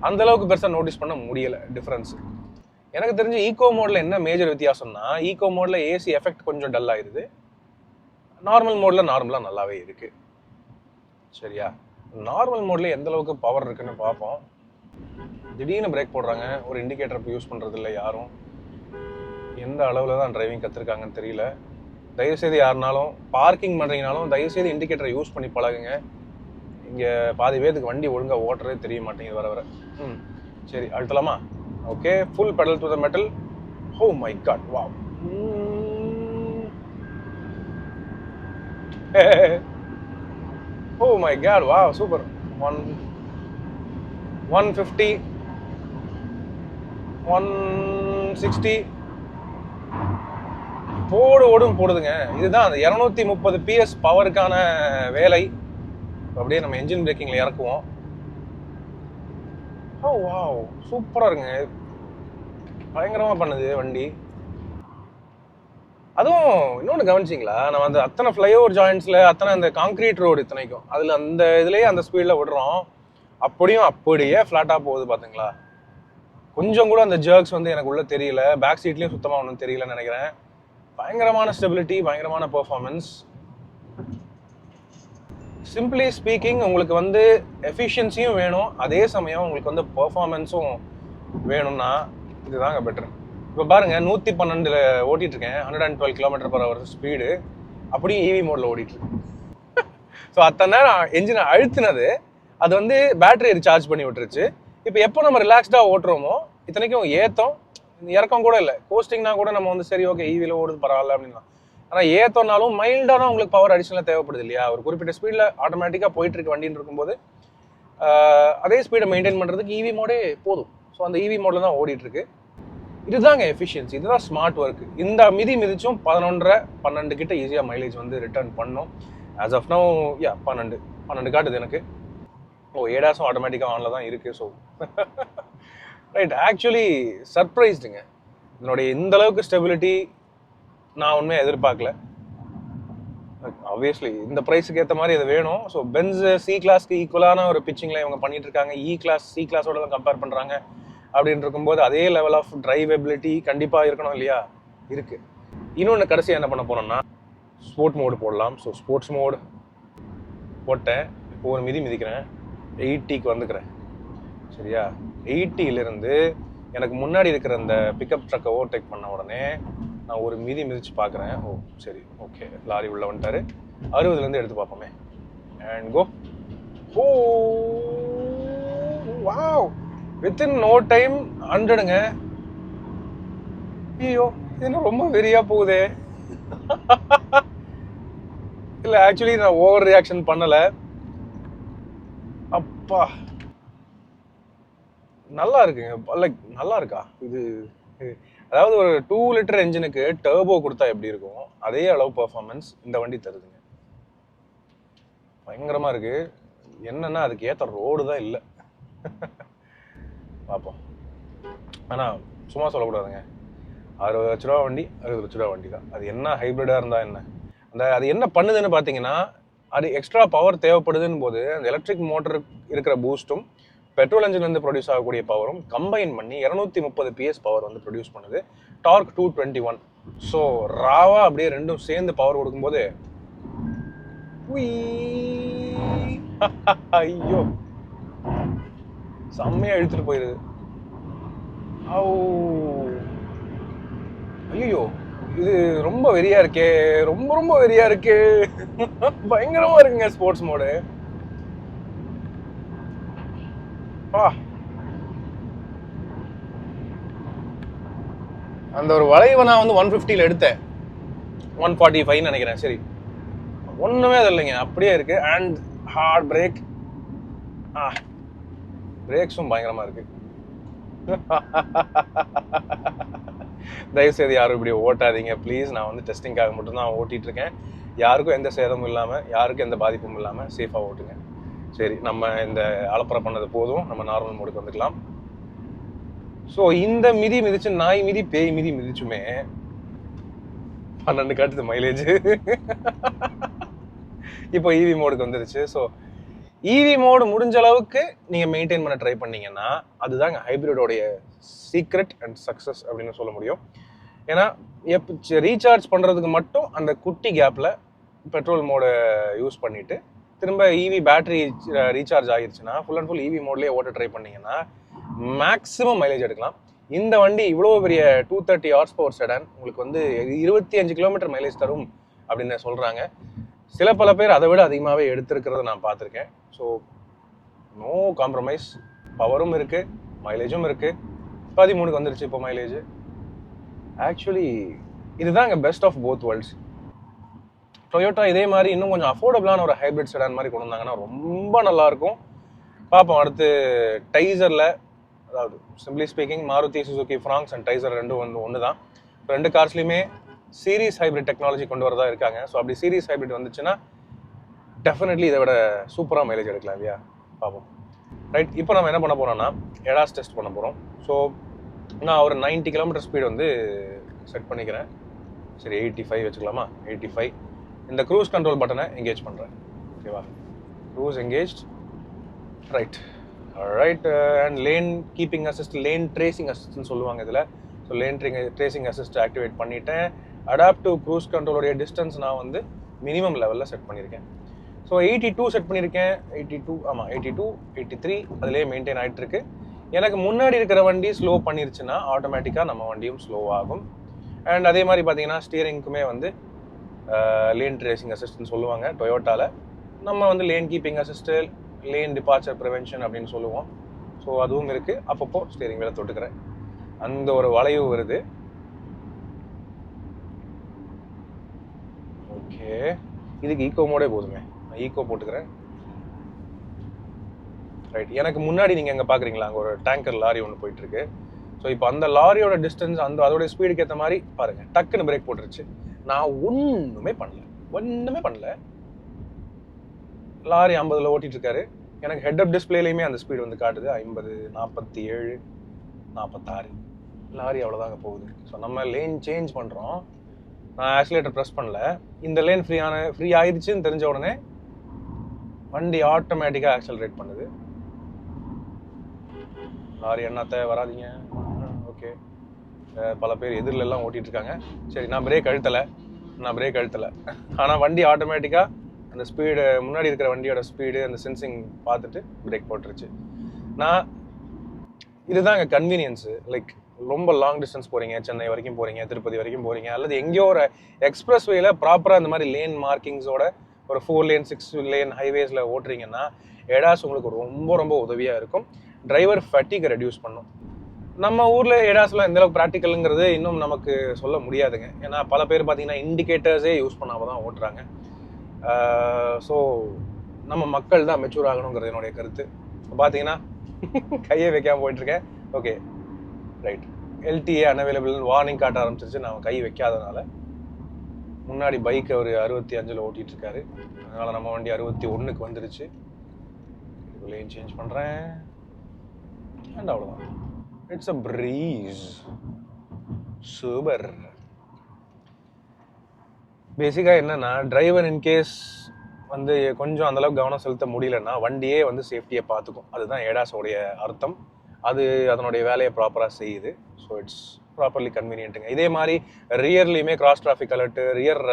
அந்தளவுக்கு பெருசாக நோட்டீஸ் பண்ண முடியலை டிஃப்ரென்ஸு. எனக்கு தெரிஞ்சு ஈகோ மோடில் என்ன மேஜர் வித்தியாசம்னா, ஈகோ மோடில் ஏசி எஃபெக்ட் கொஞ்சம் டல் ஆயிடுது, நார்மல் மோடில் நார்மலாக நல்லாவே இருக்குது. சரியா, நார்மல் மோட்ல எந்த அளவுக்கு பவர் இருக்குன்னு பார்ப்போம். திடீர்னு பிரேக் போடுறாங்க, ஒரு இண்டிகேட்டர் யூஸ் பண்ணுறது இல்லை யாரும். எந்த அளவில் தான் டிரைவிங் கற்றுருக்காங்கன்னு தெரியல. தயவுசெய்து யாருனாலும் பார்க்கிங் பண்ணுறீங்கனாலும் தயவுசெய்து இண்டிகேட்டரை யூஸ் பண்ணி பழகுங்க. இங்கே பாதி பேருக்கு வண்டி ஒழுங்காக ஓட்டுறதே தெரிய மாட்டேங்குது வர வர. சரி, அழுத்தலாமா? Okay, full pedal to the metal. Oh my god, wow. Oh my god, wow, super. 150, 160 போடுதுங்க. இதுதான் அந்த 230 PS பவருக்கான வேலை. அப்படியே நம்ம என்ஜின் பிரேக்கிங்ல இறக்குவோம். ஓ வாவ், சூப்பரா இருக்குங்க, பயங்கரமா பண்ணுது வண்டி. அதுவும் இன்னொன்று கவனிச்சிங்களா, நம்ம அந்த அத்தனை ஃப்ளைஓவர் ஜாயின்ட்ஸில் அத்தனை அந்த கான்க்ரீட் ரோடு இத்தனைக்கும் அதில் அந்த இதுலேயே அந்த ஸ்பீடில் விடுறோம், அப்படியே ஃப்ளாட்டாக போகுது பார்த்தீங்களா? கொஞ்சம் கூட அந்த ஜர்க்ஸ் வந்து எனக்கு உள்ள தெரியல, பேக் சீட்லேயும் சுத்தமாக ஒன்றும் தெரியலன்னு நினைக்கிறேன். பயங்கரமான ஸ்டெபிலிட்டி, பயங்கரமான பெர்ஃபார்மன்ஸ். சிம்பிளி ஸ்பீக்கிங், உங்களுக்கு வந்து எஃபிஷியன்சியும் வேணும், அதே சமயம் உங்களுக்கு வந்து பெர்ஃபார்மன்ஸும் வேணும்னா இதுதாங்க பெட்டர். இப்போ பாருங்க, 112 ஓட்டிட்டு இருக்கேன், 112 km/h ஸ்பீடு, அப்படியே இவி மோட்ல ஓடிட்டு இருக்கு. ஸோ அத்தனை நேரம் என்ஜினை அழுத்தினது அது வந்து பேட்டரி ரீசார்ஜ் பண்ணி விட்டுருச்சு. இப்போ எப்போ நம்ம ரிலாக்ஸ்டாக ஓட்டுறோமோ, இத்தனைக்கும் ஏத்தம் இறக்கம் கூட இல்லை, கோஸ்டிங்னா கூட நம்ம வந்து சரி ஓகே ஈவியில் ஓடுது பரவாயில்ல அப்படின்னா. ஆனால் ஏத்தோம்னாலும் மைல்டாக தான் உங்களுக்கு பவர் அடிஷனலாக தேவைப்படுது இல்லையா? ஒரு குறிப்பிட்ட ஸ்பீடில் ஆட்டோமேட்டிக்காக போயிட்டு இருக்கு வண்டின்னு இருக்கும்போது அதே ஸ்பீடை மெயின்டைன் பண்ணுறதுக்கு இவி மோடே போதும். ஸோ அந்த இவி மோடில் தான் ஓடிட்டு இருக்கு. இதுதாங்க எஃபிஷியன்சி, இதுதான் ஸ்மார்ட் ஒர்க். இந்த மிதிச்சும் 11.5-12 கிட்ட ஈஸியாக மைலேஜ் வந்து ரிட்டர்ன் பண்ணும். ஆஸ் ஆஃப் நவ் 12 காட்டுது எனக்கு. ஏடாஸும் ஆட்டோமேட்டிக்காக ஆனில் தான் இருக்குது. ஸோ ரைட், ஆக்சுவலி சர்ப்ரைஸ்டுங்க இதனுடைய இந்த அளவுக்கு ஸ்டெபிலிட்டி. நான் உண்மையாக எதிர்பார்க்கல. ஆப்வியஸ்லி இந்த ப்ரைஸுக்கு ஏற்ற மாதிரி இது வேணும். ஸோ பென்ஸ் சி கிளாஸ்க்கு ஈக்குவலான ஒரு பிச்சிங்கில் இவங்க பண்ணிட்டு இருக்காங்க. இ கிளாஸ் சி கிளாஸோட தான் கம்பேர் பண்ணுறாங்க. அப்படின்னு இருக்கும்போது அதே லெவல் ஆஃப் டிரைவபிலிட்டி கண்டிப்பாக இருக்கணும் இல்லையா? இருக்குது. இன்னொன்று கடைசியாக என்ன பண்ண போனோம்னா ஸ்போர்ட் மோடு போடலாம். ஸோ ஸ்போர்ட்ஸ் மோடு போட்டேன். இப்போ ஒரு மிதிக்கிறேன். 80க்கு வந்துக்கிறேன். சரியா? 80லேருந்து எனக்கு முன்னாடி இருக்கிற அந்த பிக்கப் ட்ரக்கை ஓவர்டேக் பண்ண உடனே நான் ஒரு மிதிச்சு பார்க்குறேன். ஓ சரி, ஓகே, லாரி உள்ள வந்துட்டாரு. 60லேருந்து எடுத்து பார்ப்போமே. And go. Oh wow, within no time 100ங்க. ஐயோ, இது ரொம்ப வெறியா போகுதே. இல்ல, ஆக்சுவலி நான் ஓவர் ரியாக்ஷன் பண்ணல. அப்பா நல்லா இருக்குங்க. லைக் நல்லா இருக்கா இது? அதாவது ஒரு 2 லிட்டர் என்ஜினுக்கு டர்போ கொடுத்தா எப்படி இருக்கும் அதே அளவு பெர்ஃபார்மன்ஸ் இந்த வண்டி தருதுங்க. பயங்கரமா இருக்கு. என்னன்னா அதுக்கு ஏற்ற ரோடு தான் இல்லை. பார்ப்போம். ஆனா சும்மா சொல்லக்கூடாதுங்க. 60 லட்ச ரூபா வண்டி 60 லட்ச ரூபா வண்டி தான். அது என்ன ஹைப்ரிடா இருந்தா என்ன, அந்த அது என்ன பண்ணுதுன்னு பார்த்தீங்கன்னா, அது எக்ஸ்ட்ரா பவர் தேவைப்படுதுன்னு போது அந்த எலக்ட்ரிக் மோட்டர் இருக்கிற பூஸ்ட்டும் பெட்ரோல் இன்ஜின்லேருந்து ப்ரொடியூஸ் ஆகக்கூடிய பவரும் கம்பைன் பண்ணி 230 PS பவர் வந்து ப்ரொடியூஸ் பண்ணுது. டார்க் 221. ஸோ ராவா அப்படியே ரெண்டும் சேர்ந்து பவர் கொடுக்கும்போது ஐயோ செம்மையா இழுத்துட்டு போயிருது. ஐயோ, இது ரொம்ப வெறியா இருக்கே, ரொம்ப ரொம்ப வெறியா இருக்கு. பயங்கரமா இருக்குங்க ஸ்போர்ட்ஸ் மோடு. அந்த ஒரு வளைவை நான் வந்து 150ல எடுத்தேன். 145 நினைக்கிறேன். சரி, ஒண்ணுமே அது இல்லைங்க, அப்படியே இருக்கு. And heart break. பிரேக்ஸும் பயங்கரமா இருக்கு. தயவுசெய்து யாரும் இப்படி ஓட்டாதீங்க ப்ளீஸ். நான் வந்து டெஸ்டிங்காக மட்டும்தான் ஓட்டிட்டு இருக்கேன். யாருக்கும் எந்த சேதமும் இல்லாமல், யாருக்கும் எந்த பாதிப்பும் இல்லாமல் சேஃபாக ஓட்டுங்க. சரி, நம்ம இந்த அலப்பறை பண்ணது போதும். நம்ம நார்மல் மோடுக்கு வந்துக்கலாம். ஸோ இந்த மிதிச்சு நாய் மிதி பேய் மிதிச்சுமே 12 காட்டுது மைலேஜ். இப்போ இவி மோடுக்கு வந்துருச்சு. ஸோ இவி மோடு முடிஞ்ச அளவுக்கு நீங்கள் மெயின்டைன் பண்ண ட்ரை பண்ணீங்கன்னா அதுதாங்க ஹைப்ரிடோடைய சீக்ரெட் அண்ட் சக்ஸஸ் அப்படின்னு சொல்ல முடியும். ஏன்னா ரீசார்ஜ் பண்ணுறதுக்கு மட்டும் அந்த குட்டி கேப்பில் பெட்ரோல் மோடை யூஸ் பண்ணிவிட்டு திரும்ப இவி பேட்டரி ரீசார்ஜ் ஆகிடுச்சுன்னா ஃபுல் அண்ட் ஃபுல் இவி மோட்லேயே ஓட்ட ட்ரை பண்ணிங்கன்னா மேக்ஸிமம் மைலேஜ் எடுக்கலாம். இந்த வண்டி இவ்வளோ பெரிய 230 ஹார்ஸ் செடான் உங்களுக்கு வந்து 25 கிலோமீட்டர் மைலேஜ் தரும் அப்படின்னு சொல்கிறாங்க. சில பல பேர் அதை விட அதிகமாகவே எடுத்திருக்கிறத நான் பார்த்துருக்கேன். So no compromise. பவரும் இருக்குது, மைலேஜும் இருக்குது. 13க்கு வந்துருச்சு இப்போ மைலேஜ். ஆக்சுவலி இதுதாங்க best of both worlds. Toyota இதே மாதிரி இன்னும் கொஞ்சம் அஃபோர்டபுளான ஒரு ஹைப்ரிட் செடான் மாதிரி கொண்டு வந்தாங்கன்னா ரொம்ப நல்லாயிருக்கும். பார்ப்போம். அடுத்து டைசரில், அதாவது simply speaking Maruti Suzuki francs and Taisor ரெண்டும் வந்து ஒன்று தான். ரெண்டு கார்ஸ்லையுமே சீரீஸ் ஹைப்ரிட் டெக்னாலஜி கொண்டு வரதா இருக்காங்க. ஸோ அப்படி சீரீஸ் ஹைப்ரிட் வந்துச்சுன்னா டெஃபினெட்லி இதை விட சூப்பராக மைலேஜ் எடுக்கலாம் இல்லையா? பார்ப்போம். ரைட், இப்போ நம்ம என்ன பண்ண போகிறோம்னா எடாஸ் டெஸ்ட் பண்ண போகிறோம். ஸோ நான் ஒரு 90 கிலோமீட்டர் ஸ்பீடு வந்து செட் பண்ணிக்கிறேன். சரி, 85 வச்சுக்கலாமா? 85. இந்த க்ரூஸ் கண்ட்ரோல் பட்டனை எங்கேஜ் பண்ணுறேன். ஓகேவா? Cruise engage. Right right. And lane keeping assist, lane tracing அசிஸ்ட்னு சொல்லுவாங்க இதில். So lane tracing assist activate பண்ணிவிட்டேன். அடாப்டிவ் க்ரூஸ் கண்ட்ரோலுடைய டிஸ்டன்ஸ் நான் வந்து மினிமம் லெவலில் செட் பண்ணியிருக்கேன். ஸோ 82 செட் பண்ணியிருக்கேன். 82, ஆமாம் 82, 83 அதிலே மெயின்டைன் ஆகிட்டு இருக்கு. எனக்கு முன்னாடி இருக்கிற வண்டி ஸ்லோ பண்ணிருச்சுன்னா ஆட்டோமேட்டிக்காக நம்ம வண்டியும் ஸ்லோ ஆகும். அண்ட் அதே மாதிரி பார்த்தீங்கன்னா ஸ்டியரிங்க்குமே வந்து லேன் ட்ரேசிங் அசிஸ்ட்னு சொல்லுவாங்க டொயோட்டாவில். நம்ம வந்து lane keeping assist, lane departure prevention அப்படின்னு சொல்லுவோம். ஸோ அதுவும் இருக்குது. அப்பப்போ ஸ்டியரிங் மேலே தொட்டுக்கிறேன். அந்த ஒரு வளைவு வருது. ஓகே, இதுக்கு ஈக்கோ மோடே போதுமே, நான் ஈக்கோ போட்டுக்கிறேன். ரைட், எனக்கு முன்னாடி நீங்கள் எங்கே பார்க்குறீங்களா, அங்கே ஒரு டேங்கர் லாரி ஒன்று போயிட்டுருக்கு. ஸோ இப்போ அந்த லாரியோட டிஸ்டன்ஸ் அதோட ஸ்பீடுக்கு ஏற்ற மாதிரி பாருங்கள், டக்குன்னு பிரேக் போட்டுருச்சு. நான் ஒன்றுமே பண்ணல. லாரி 50ல் ஓட்டிகிட்டு இருக்காரு. எனக்கு ஹெட்அப் டிஸ்பிளேலையுமே அந்த ஸ்பீடு வந்து காட்டுது 50, 47, 46. லாரி அவ்வளோதாங்க போகுது. ஸோ நம்ம லேன் சேஞ்ச் பண்ணுறோம். நான் ஆக்சிலேட்டர் ப்ரெஸ் பண்ணல, இந்த லேன் ஃப்ரீ ஆயிடுச்சுன்னு தெரிஞ்ச உடனே வண்டி ஆட்டோமேட்டிக்காக ஆக்சலரேட் பண்ணுது. லாரி என்னத்த வராதிங்க, ஓகே. பல பேர் எதிரில் எல்லாம் ஓட்டிகிட்டு இருக்காங்க. சரி, நான் பிரேக் அழுத்தலை. ஆனால் வண்டி ஆட்டோமேட்டிக்காக அந்த ஸ்பீடு, முன்னாடி இருக்கிற வண்டியோட ஸ்பீடு, அந்த சென்சிங் பார்த்துட்டு பிரேக் போட்டுருச்சு. இதுதான் எங்கள் கன்வீனியன்ஸு. லைக் ரொம்ப லாங் டிஸ்டன்ஸ் போகிறீங்க, சென்னை வரைக்கும் போகிறீங்க, திருப்பதி வரைக்கும் போகிறீங்க, அல்லது எங்கேயோ ஒரு எக்ஸ்பிரஸ் வேல ப்ராப்பராக இந்த மாதிரி லேன் மார்க்கிங்ஸோட ஒரு 4 லேன் 6 லேன் ஹைவேஸில் ஓட்டுறீங்கன்னா ஏடாஸ் உங்களுக்கு ரொம்ப ரொம்ப உதவியாக இருக்கும். டிரைவர் ஃபட்டிகை ரெடியூஸ் பண்ணும். நம்ம ஊரில் ஏடாஸில் எந்தளவுக்கு ப்ராக்டிக்கலுங்கிறது இன்னும் நமக்கு சொல்ல முடியாதுங்க. ஏன்னா பல பேர் பார்த்தீங்கன்னா இண்டிகேட்டர்ஸே யூஸ் பண்ணாமல் தான் ஓட்டுறாங்க. ஸோ நம்ம மக்கள் தான் மெச்சூர் ஆகணுங்கிறது என்னுடைய கருத்து. பார்த்தீங்கன்னா கையை வைக்காமல் போயிட்டுருக்கேன். Okay, right. LDA unavailable warning காட்ட ஆரம்பிச்சிருச்சு. நான் கை வைக்காதனால. முன்னாடி பைக் அவர் 65 ஓட்டிகிட்டு இருக்காரு. அதனால் நம்ம வண்டி 61க்கு வந்துருச்சு. லேன் சேஞ்ச் பண்ணுறேன் அண்ட் அவ்வளோதான். It's a breeze. சூப்பர். பேசிக்காக என்னன்னா, டிரைவர் இன்கேஸ் வந்து கொஞ்சம் அந்தளவுக்கு கவனம் செலுத்த முடியலன்னா வண்டியே வந்து சேஃப்டியை பார்த்துக்கும். அதுதான் ஏடாஸோடைய அர்த்தம். அது அதனுடைய வேலையை ப்ராப்பராக செய்யுது. ஸோ இட்ஸ் ப்ராப்பர்லி கன்வீனியன்ட்டுங்க. இதே மாதிரி ரியர்லேயுமே cross traffic alert, rear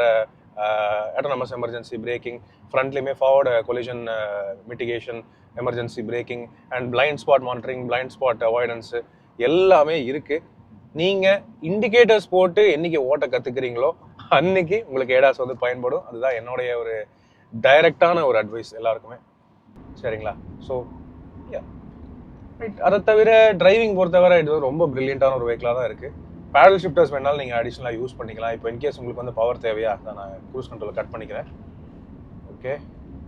autonomous emergency braking, ஃப்ரண்ட்லேயுமே forward collision mitigation, emergency braking and blind spot monitoring, blind spot avoidance எல்லாமே இருக்குது. நீங்கள் இண்டிகேட்டர்ஸ் போட்டு என்றைக்கு ஓட்ட கற்றுக்கிறீங்களோ அன்னைக்கு உங்களுக்கு ஏடாஸ் வந்து பயன்படும். அதுதான் என்னுடைய ஒரு டைரக்டான ஒரு அட்வைஸ் எல்லாருக்குமே. சரிங்களா? So right. அதை தவிர டிரைவிங் பொறுத்தவரை இது ரொம்ப பிரில்லியண்டான ஒரு வெஹிக்கிளாக தான் இருக்குது. பேடல் ஷிஃப்டர்ஸ் வேணாலும் நீங்கள் அடிஷ்னலாக யூஸ் பண்ணிக்கலாம். இப்போ இன்கேஸ் உங்களுக்கு வந்து பவர் தேவையா, தான் நான் க்ரூஸ் கண்ட்ரோல் கட் பண்ணிக்கிறேன். ஓகே,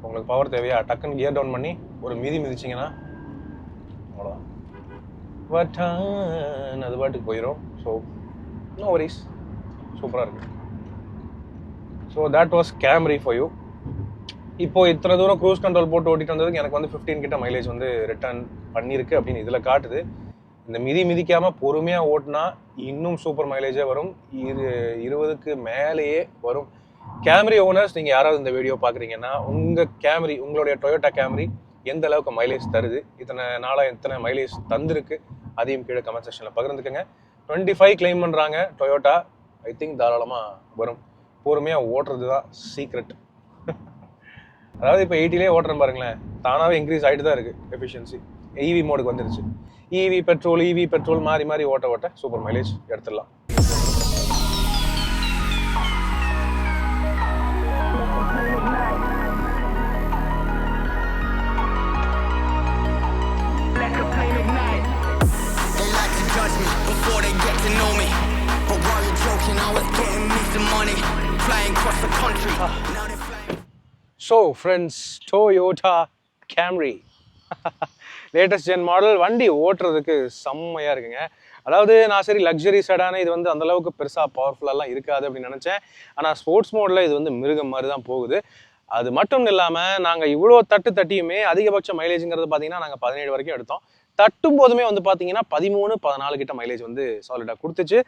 உங்களுக்கு பவர் தேவையா, டக்குன்னு கியர் டவுன் பண்ணி ஒரு மிதிச்சிங்கன்னா அவ்வளோதான், அது பாட்டுக்கு போயிடும். ஸோ நோ வரிஸ், சூப்பராக இருக்குது. So that was Camry for you. இப்போ இத்தனை தூரம் க்ரூஸ் கண்ட்ரோல் போட்டு ஓட்டிட்டு வந்ததுக்கு எனக்கு வந்து 15 கிட்ட மைலேஜ் வந்து ரிட்டர்ன் பண்ணியிருக்கு அப்படின்னு இதில் காட்டுது. இந்த மிதிக்காமல் பொறுமையாக ஓட்டினா இன்னும் சூப்பர் மைலேஜே வரும். 20க்கு மேலேயே வரும். கேம்ரி ஓனர்ஸ், நீங்கள் யாராவது இந்த வீடியோ பார்க்குறீங்கன்னா உங்கள் கேம்ரி, உங்களுடைய டொயோட்டா கேம்ரி எந்த அளவுக்கு மைலேஜ் தருது, இத்தனை நாளாக எத்தனை மைலேஜ் தந்திருக்கு, அதையும் கீழே கமெண்ட் செக்ஷனில் பகிர்ந்துக்கங்க. 25 கிளைம் பண்ணுறாங்க டொயோட்டா. ஐ திங்க் தாராளமாக வரும். பொறுமையாக ஓட்டுறது தான் சீக்ரெட். அதாவது இப்போ 80லேயே ஓட்டுறேன் பாருங்களேன், தானாகவே இன்க்ரீஸ் ஆகிட்டு தான் இருக்குது எஃபிஷியன்சி. ஈவி மோடுக்கு வந்துருச்சு. ஈவி பெட்ரோல் மாறி ஓட்ட சூப்பர் மைலேஜ் எடுத்துடலாம். So friends, Toyota Camry latest gen model. வண்டி ஓட்டுறதுக்கு செம்மையாக இருக்குங்க. அதாவது நான் சரி லக்ஸரி செடான இது வந்து அந்தளவுக்கு பெருசாக பவர்ஃபுல்லாலாம் இருக்காது அப்படின்னு நினச்சேன். ஆனால் ஸ்போர்ட்ஸ் மோடில் இது வந்து மிருகம் மாதிரி தான் போகுது. அது மட்டும் இல்லாமல் நாங்கள் இவ்வளோ தட்டியுமே அதிகபட்ச மைலேஜுங்கிறது பார்த்தீங்கன்னா நாங்கள் 17 வரைக்கும் எடுத்தோம். தட்டும் போதுமே வந்து பார்த்தீங்கன்னா 13-14 கிட்ட மைலேஜ் வந்து சாலிடாக கொடுத்துச்சு.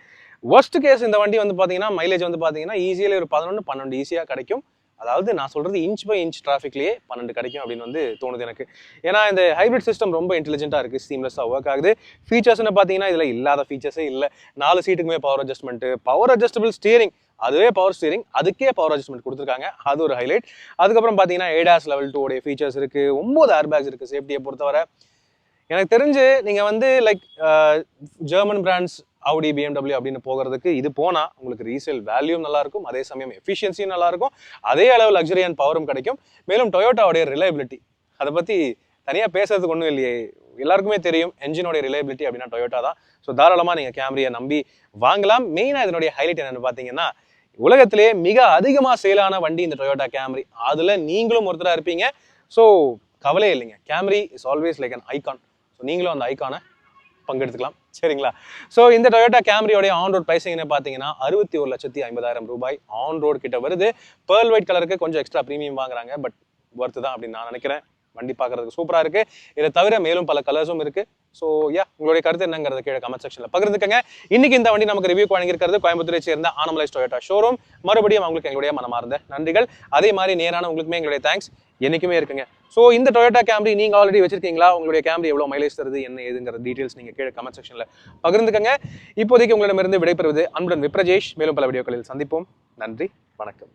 ஒர்ஸ்ட் கேஸ் இந்த வண்டி வந்து பார்த்தீங்கன்னா மைலேஜ் வந்து பார்த்தீங்கன்னா ஈஸியாக ஒரு 11-12 ஈஸியாக கிடைக்கும். அதாவது நான் சொல்கிறது இன்ச் பை இன்ச் டிராஃபிக்லேயே 12 கிடைக்கும் அப்படின்னு வந்து தோணுது எனக்கு. ஏன்னா இந்த ஹைப்ரிட் சிஸ்டம் ரொம்ப இன்டெலிஜென்ட்டாக இருக்குது, சீம்லெஸ்ஸாக ஒர்க் ஆகுது. ஃபீச்சர்ஸ்னு பார்த்தீங்கன்னா இதில் இல்லாத ஃபீச்சர்ஸே இல்லை. 4 சீட்டுக்குமே power adjustment, power adjustable steering, அதுவே பவர் ஸ்டீரிங், அதுக்கே பவர் அட்ஜஸ்ட்மெண்ட் கொடுத்துருக்காங்க. அது ஒரு ஹைலைட். அதுக்கப்புறம் பார்த்தீங்கன்னா ADAS லெவல் 2 உடைய ஃபீச்சர்ஸ் இருக்குது. 9 ஏர்பேக்ஸ் இருக்குது சேஃப்டியை பொறுத்தவரை. எனக்கு தெரிஞ்சு நீங்கள் வந்து like German brands Audi, BMW அப்படின்னு போகிறதுக்கு இது போனால் உங்களுக்கு ரீசேல் வேல்யூம் நல்லாயிருக்கும், அதே சமயம் எஃபிஷியன்சியும் நல்லாயிருக்கும், அதே அளவு லக்ஸரி அண்ட் பவரும் கிடைக்கும். மேலும் டொயோட்டாவுடைய ரிலையபிலிட்டி, அதை பற்றி தனியாக பேசுறதுக்கு ஒன்றும் இல்லையே, எல்லாருக்குமே தெரியும் என்ஜினோடைய ரிலையபிலிட்டி அப்படின்னா டொயோட்டா தான். ஸோ தாராளமாக நீங்கள் கேம்ரியை நம்பி வாங்கலாம். மெயினாக இதனுடைய ஹைலைட் என்னென்னு பார்த்தீங்கன்னா, உலகத்திலேயே மிக அதிகமாக சேலான வண்டி இந்த டொயோட்டா கேம்ரி. அதில் நீங்களும் ஒருத்தராக இருப்பீங்க. ஸோ கவலையே இல்லைங்க, Camry is always like an icon. So நீங்களும் அந்த ஐகானை பங்கெடுத்துக்கலாம். சரிங்களா? ஸோ இந்த டொயோட்டா கேம்ரியோடைய ஆன் ரோட் பிரைசிங்னு பார்த்தீங்கன்னா 61,50,000 ரூபாய் ஆன் ரோட் கிட்ட வருது. பேர்ல் ஒயிட் கலருக்கு கொஞ்சம் எக்ஸ்ட்ரா ப்ரீமியம் வாங்குறாங்க, பட் ஒர்த்து தான் அப்படின்னு நான் நினைக்கிறேன். வண்டி பார்க்கறதுக்கு சூப்பரா இருக்கு. இதை தவிர மேலும் பல கலர்ஸும் இருக்கு. ஸோ உங்களுடைய கருத்து என்னங்கிறது கீழே கமெண்ட் செக்ஷன்ல பகிர்ந்துக்கங்க. இன்னைக்கு இந்த வண்டி நமக்கு ரிவ்யூ வழங்கியிருக்கிறது கோயம்புத்தூரை சேர்ந்த ஆனமலைஸ் டொயோட்டா ஷோரூம். மறுபடியும் அவங்களுக்கு எங்களுடைய மனமார்ந்த நன்றிகள். அதே மாதிரி நேரான உங்களுக்குமே எங்களுடைய தேங்க்ஸ் என்னைக்குமே இருக்குங்க. ஸோ இந்த டொயோட்டா கேம்ரி நீங்க ஆல்ரெடி வச்சிருக்கீங்களா? உங்களுடைய கேம்ரி எவ்வளவு மைலேஜ் தருது, என்ன ஏதுங்கிற டீடைல்ஸ் நீங்க கீழே கமெண்ட் செக்ஷன்ல பகிர்ந்துக்கங்க. இப்போதைக்கு உங்களிடமிருந்து விடைபெறுவது அன்புடன் விப்ரஜேஷ். மேலும் பல வீடியோக்களில் சந்திப்போம். நன்றி, வணக்கம்.